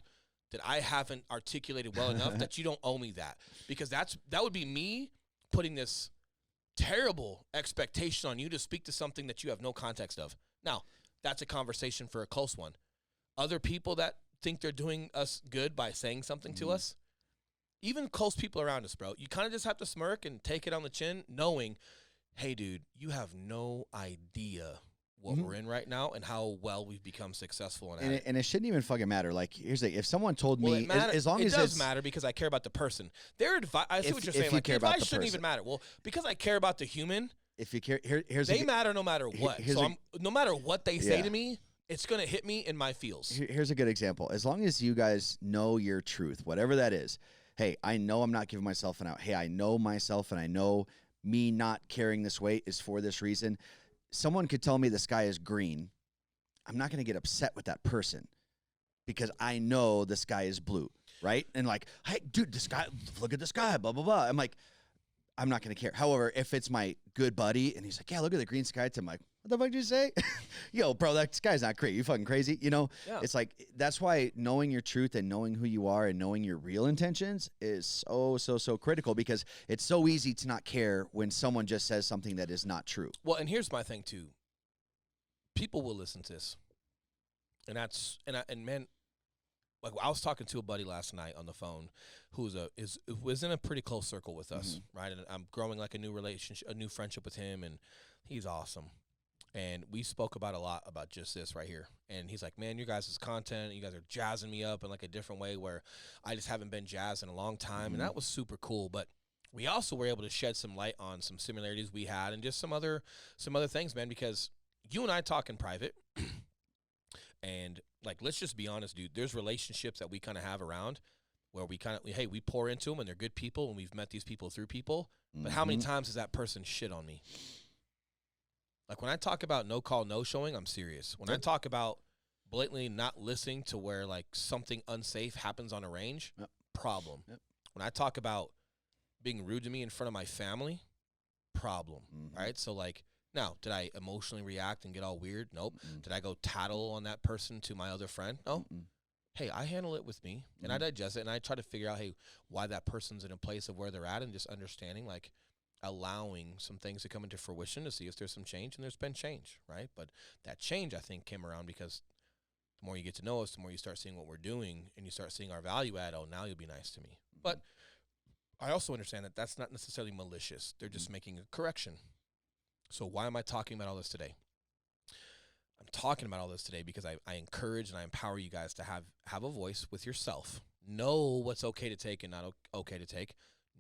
that I haven't articulated well enough that you don't owe me that. Because that would be me putting this terrible expectation on you to speak to something that you have no context of. Now, that's a conversation for a close one. Other people that think they're doing us good by saying something to us, even close people around us, bro, you kind of just have to smirk and take it on the chin, knowing, hey, dude, you have no idea what we're in right now and how well we've become successful. And it shouldn't even fucking matter. Like, here's the, if someone told me, as long as it does matter, because I care about the person. Their advice, I see what you're saying. Like, the advice shouldn't even matter. Well, because I care about the human, if you care, they matter no matter what. So no matter what they say to me, it's going to hit me in my feels. Here's a good example. As long as you guys know your truth, whatever that is, hey, I know I'm not giving myself an out. Hey, I know myself, and I know me not carrying this weight is for this reason. Someone could tell me the sky is green. I'm not going to get upset with that person because I know the sky is blue, right? And like, hey, dude, the sky, look at the sky, blah, blah, blah. I'm like, I'm not going to care. However, if it's my good buddy and he's like, yeah, look at the green sky, I'm like, what the fuck did you say? Yo, bro, that sky's not great. You fucking crazy. You know, It's like, that's why knowing your truth and knowing who you are and knowing your real intentions is so critical, because it's so easy to not care when someone just says something that is not true. Well, and here's my thing too. People will listen to this. And man, like, I was talking to a buddy last night on the phone who was in a pretty close circle with us, right? And I'm growing like a new relationship, a new friendship with him, and he's awesome. And we spoke about a lot about just this right here. And he's like, man, your guys' content, you guys are jazzing me up in like a different way where I just haven't been jazzed in a long time. And that was super cool. But we also were able to shed some light on some similarities we had and just some other things, man, because you and I talk in private. And like, let's just be honest, dude, there's relationships that we kind of have around where we we pour into them and they're good people and we've met these people through people. But how many times has that person shit on me? Like, when I talk about no call, no showing, I'm serious. When I talk about blatantly not listening to where, like, something unsafe happens on a range, problem. When I talk about being rude to me in front of my family, problem, right? So, like, now, did I emotionally react and get all weird? Nope. Did I go tattle on that person to my other friend? No. Hey, I handle it with me, and I digest it, and I try to figure out, hey, why that person's in a place of where they're at, and just understanding, like, allowing some things to come into fruition to see if there's some change, and there's been change, right? But that change, I think, came around because the more you get to know us, the more you start seeing what we're doing, and you start seeing our value add. Oh, now you'll be nice to me. But I also understand that that's not necessarily malicious. They're just making a correction. So why am I talking about all this today? I'm talking about all this today because I encourage and I empower you guys to have a voice with yourself. Know what's okay to take and not okay to take.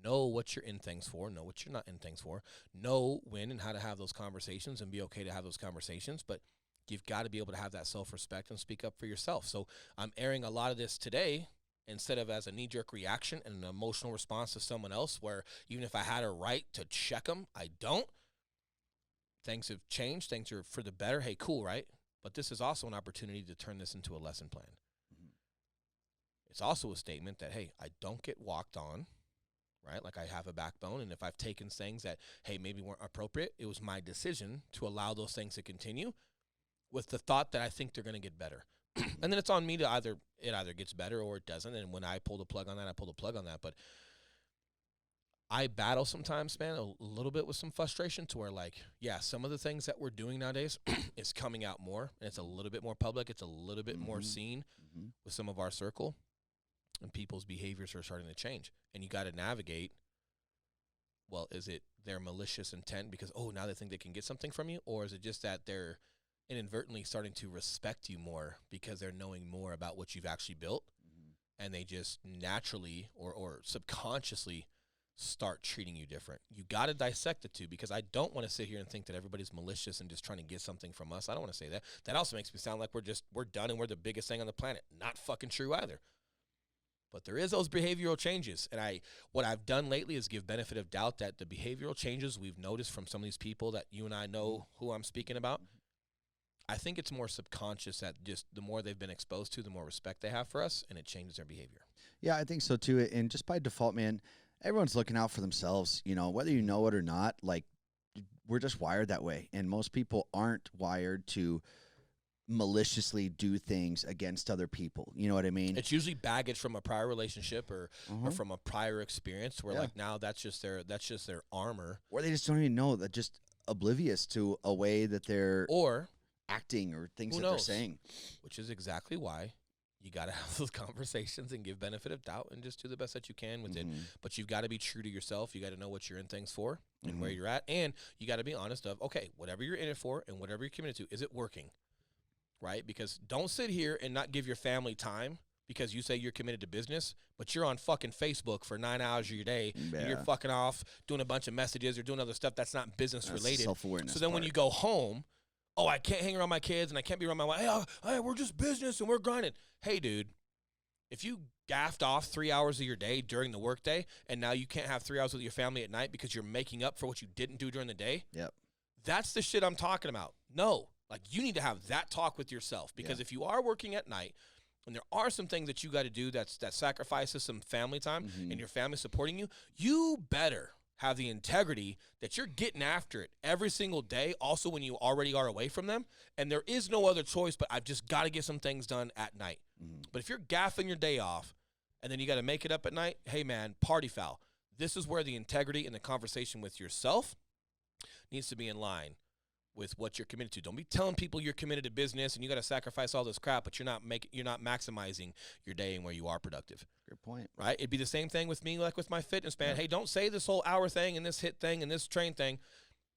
Know what you're in things for. Know what you're not in things for. Know when and how to have those conversations and be okay to have those conversations. But you've got to be able to have that self-respect and speak up for yourself. So I'm airing a lot of this today instead of as a knee-jerk reaction and an emotional response to someone else where even if I had a right to check them, I don't. Things have changed. Things are for the better. Hey, cool, right? But this is also an opportunity to turn this into a lesson plan. Mhm. It's also a statement that, hey, I don't get walked on, right? Like I have a backbone. And if I've taken things that, hey, maybe weren't appropriate, it was my decision to allow those things to continue with the thought that I think they're going to get better. And then it's on me to either gets better or it doesn't. And when I pull the plug on that, I pull the plug on that. But I battle sometimes, man, a little bit with some frustration to where, like, yeah, some of the things that we're doing nowadays is coming out more, and it's a little bit more public. It's a little bit more seen with some of our circle, and people's behaviors are starting to change. And you got to navigate, well, is it their malicious intent because, oh, now they think they can get something from you? Or is it just that they're inadvertently starting to respect you more because they're knowing more about what you've actually built, and they just naturally or subconsciously start treating you different? You got to dissect the two, because I don't want to sit here and think that everybody's malicious and just trying to get something from us. I don't want to say that. That also makes me sound like we're done and we're the biggest thing on the planet. Not fucking true either. But there is those behavioral changes. And what I've done lately is give benefit of doubt that the behavioral changes we've noticed from some of these people that you and I know who I'm speaking about, I think it's more subconscious that just the more they've been exposed to, the more respect they have for us, and it changes their behavior. Yeah, I think so too. And just by default, man, everyone's looking out for themselves, you know, whether you know it or not. Like, we're just wired that way. And most people aren't wired to maliciously do things against other people. You know what I mean? It's usually baggage from a prior relationship or from a prior experience where like now that's just their armor. Or they just don't even know, that just oblivious to a way that they're or acting or things that knows? they're saying. Which is exactly why you got to have those conversations and give benefit of doubt and just do the best that you can with it. But you've got to be true to yourself. You got to know what you're in things for and where you're at. And you got to be honest of, okay, whatever you're in it for and whatever you're committed to, is it working? Right? Because don't sit here and not give your family time because you say you're committed to business, but you're on fucking Facebook for 9 hours of your day. And you're fucking off doing a bunch of messages or doing other stuff that's not business related. Self-awareness. So then when you go home, oh, I can't hang around my kids and I can't be around my wife. Hey, we're just business and we're grinding. Hey, dude, if you gaffed off 3 hours of your day during the workday and now you can't have 3 hours with your family at night because you're making up for what you didn't do during the day, that's the shit I'm talking about. No, like you need to have that talk with yourself, because if you are working at night and there are some things that you got to do that sacrifices some family time and your family supporting you, you better have the integrity that you're getting after it every single day, also when you already are away from them, and there is no other choice, but I've just got to get some things done at night. But if you're gaffing your day off and then you got to make it up at night, hey man, party foul. This is where the integrity and the conversation with yourself needs to be in line with what you're committed to. Don't be telling people you're committed to business and you got to sacrifice all this crap, but you're not maximizing your day and where you are productive. Good point. Right? It'd be the same thing with me, like with my fitness, man. Hey, don't say this whole hour thing and this hit thing and this train thing.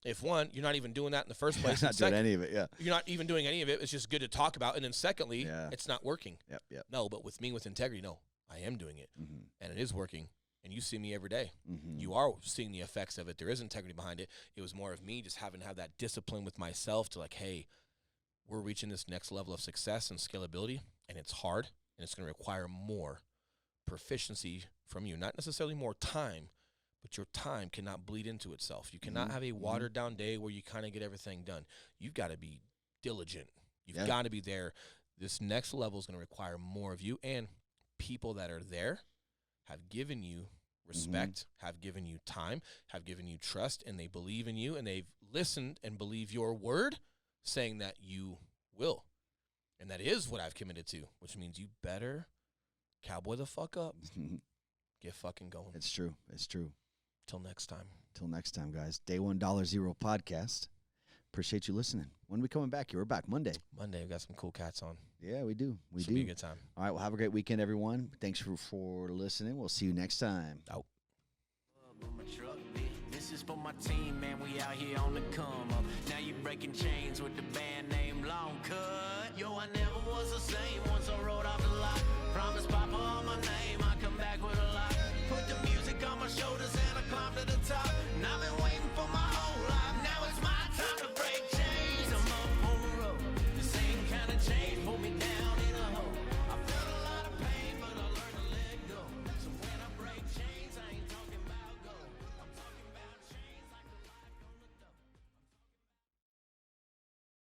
If one, you're not even doing that in the first place. Not doing any of it, You're not even doing any of it. It's just good to talk about. And then secondly, it's not working. Yep. No, but with me, with integrity, no, I am doing it. And it is working. And you see me every day. You are seeing the effects of it. There is integrity behind it. It was more of me just having to have that discipline with myself to like, hey, we're reaching this next level of success and scalability, and it's hard, and it's going to require more proficiency from you. Not necessarily more time, but your time cannot bleed into itself. You cannot have a watered-down day where you kind of get everything done. You've got to be diligent. You've got to be there. This next level is going to require more of you, and people that are there have given you respect, have given you time, have given you trust, and they believe in you, and they've listened and believe your word, saying that you will. And that is what I've committed to, which means you better cowboy the fuck up. Get fucking going. It's true. It's true. Till next time. Till next time, guys. Day One $0 podcast. Appreciate you listening. When are we coming back here? We're back Monday. Monday, we got some cool cats on. Yeah, we do. We Should do. be a good time. All right, well, have a great weekend, everyone. Thanks for listening. We'll see you next time. Out. This is for my team, man. We out here on the come up. Now you breaking chains with the band name Long Cut. Yo, I never was the same.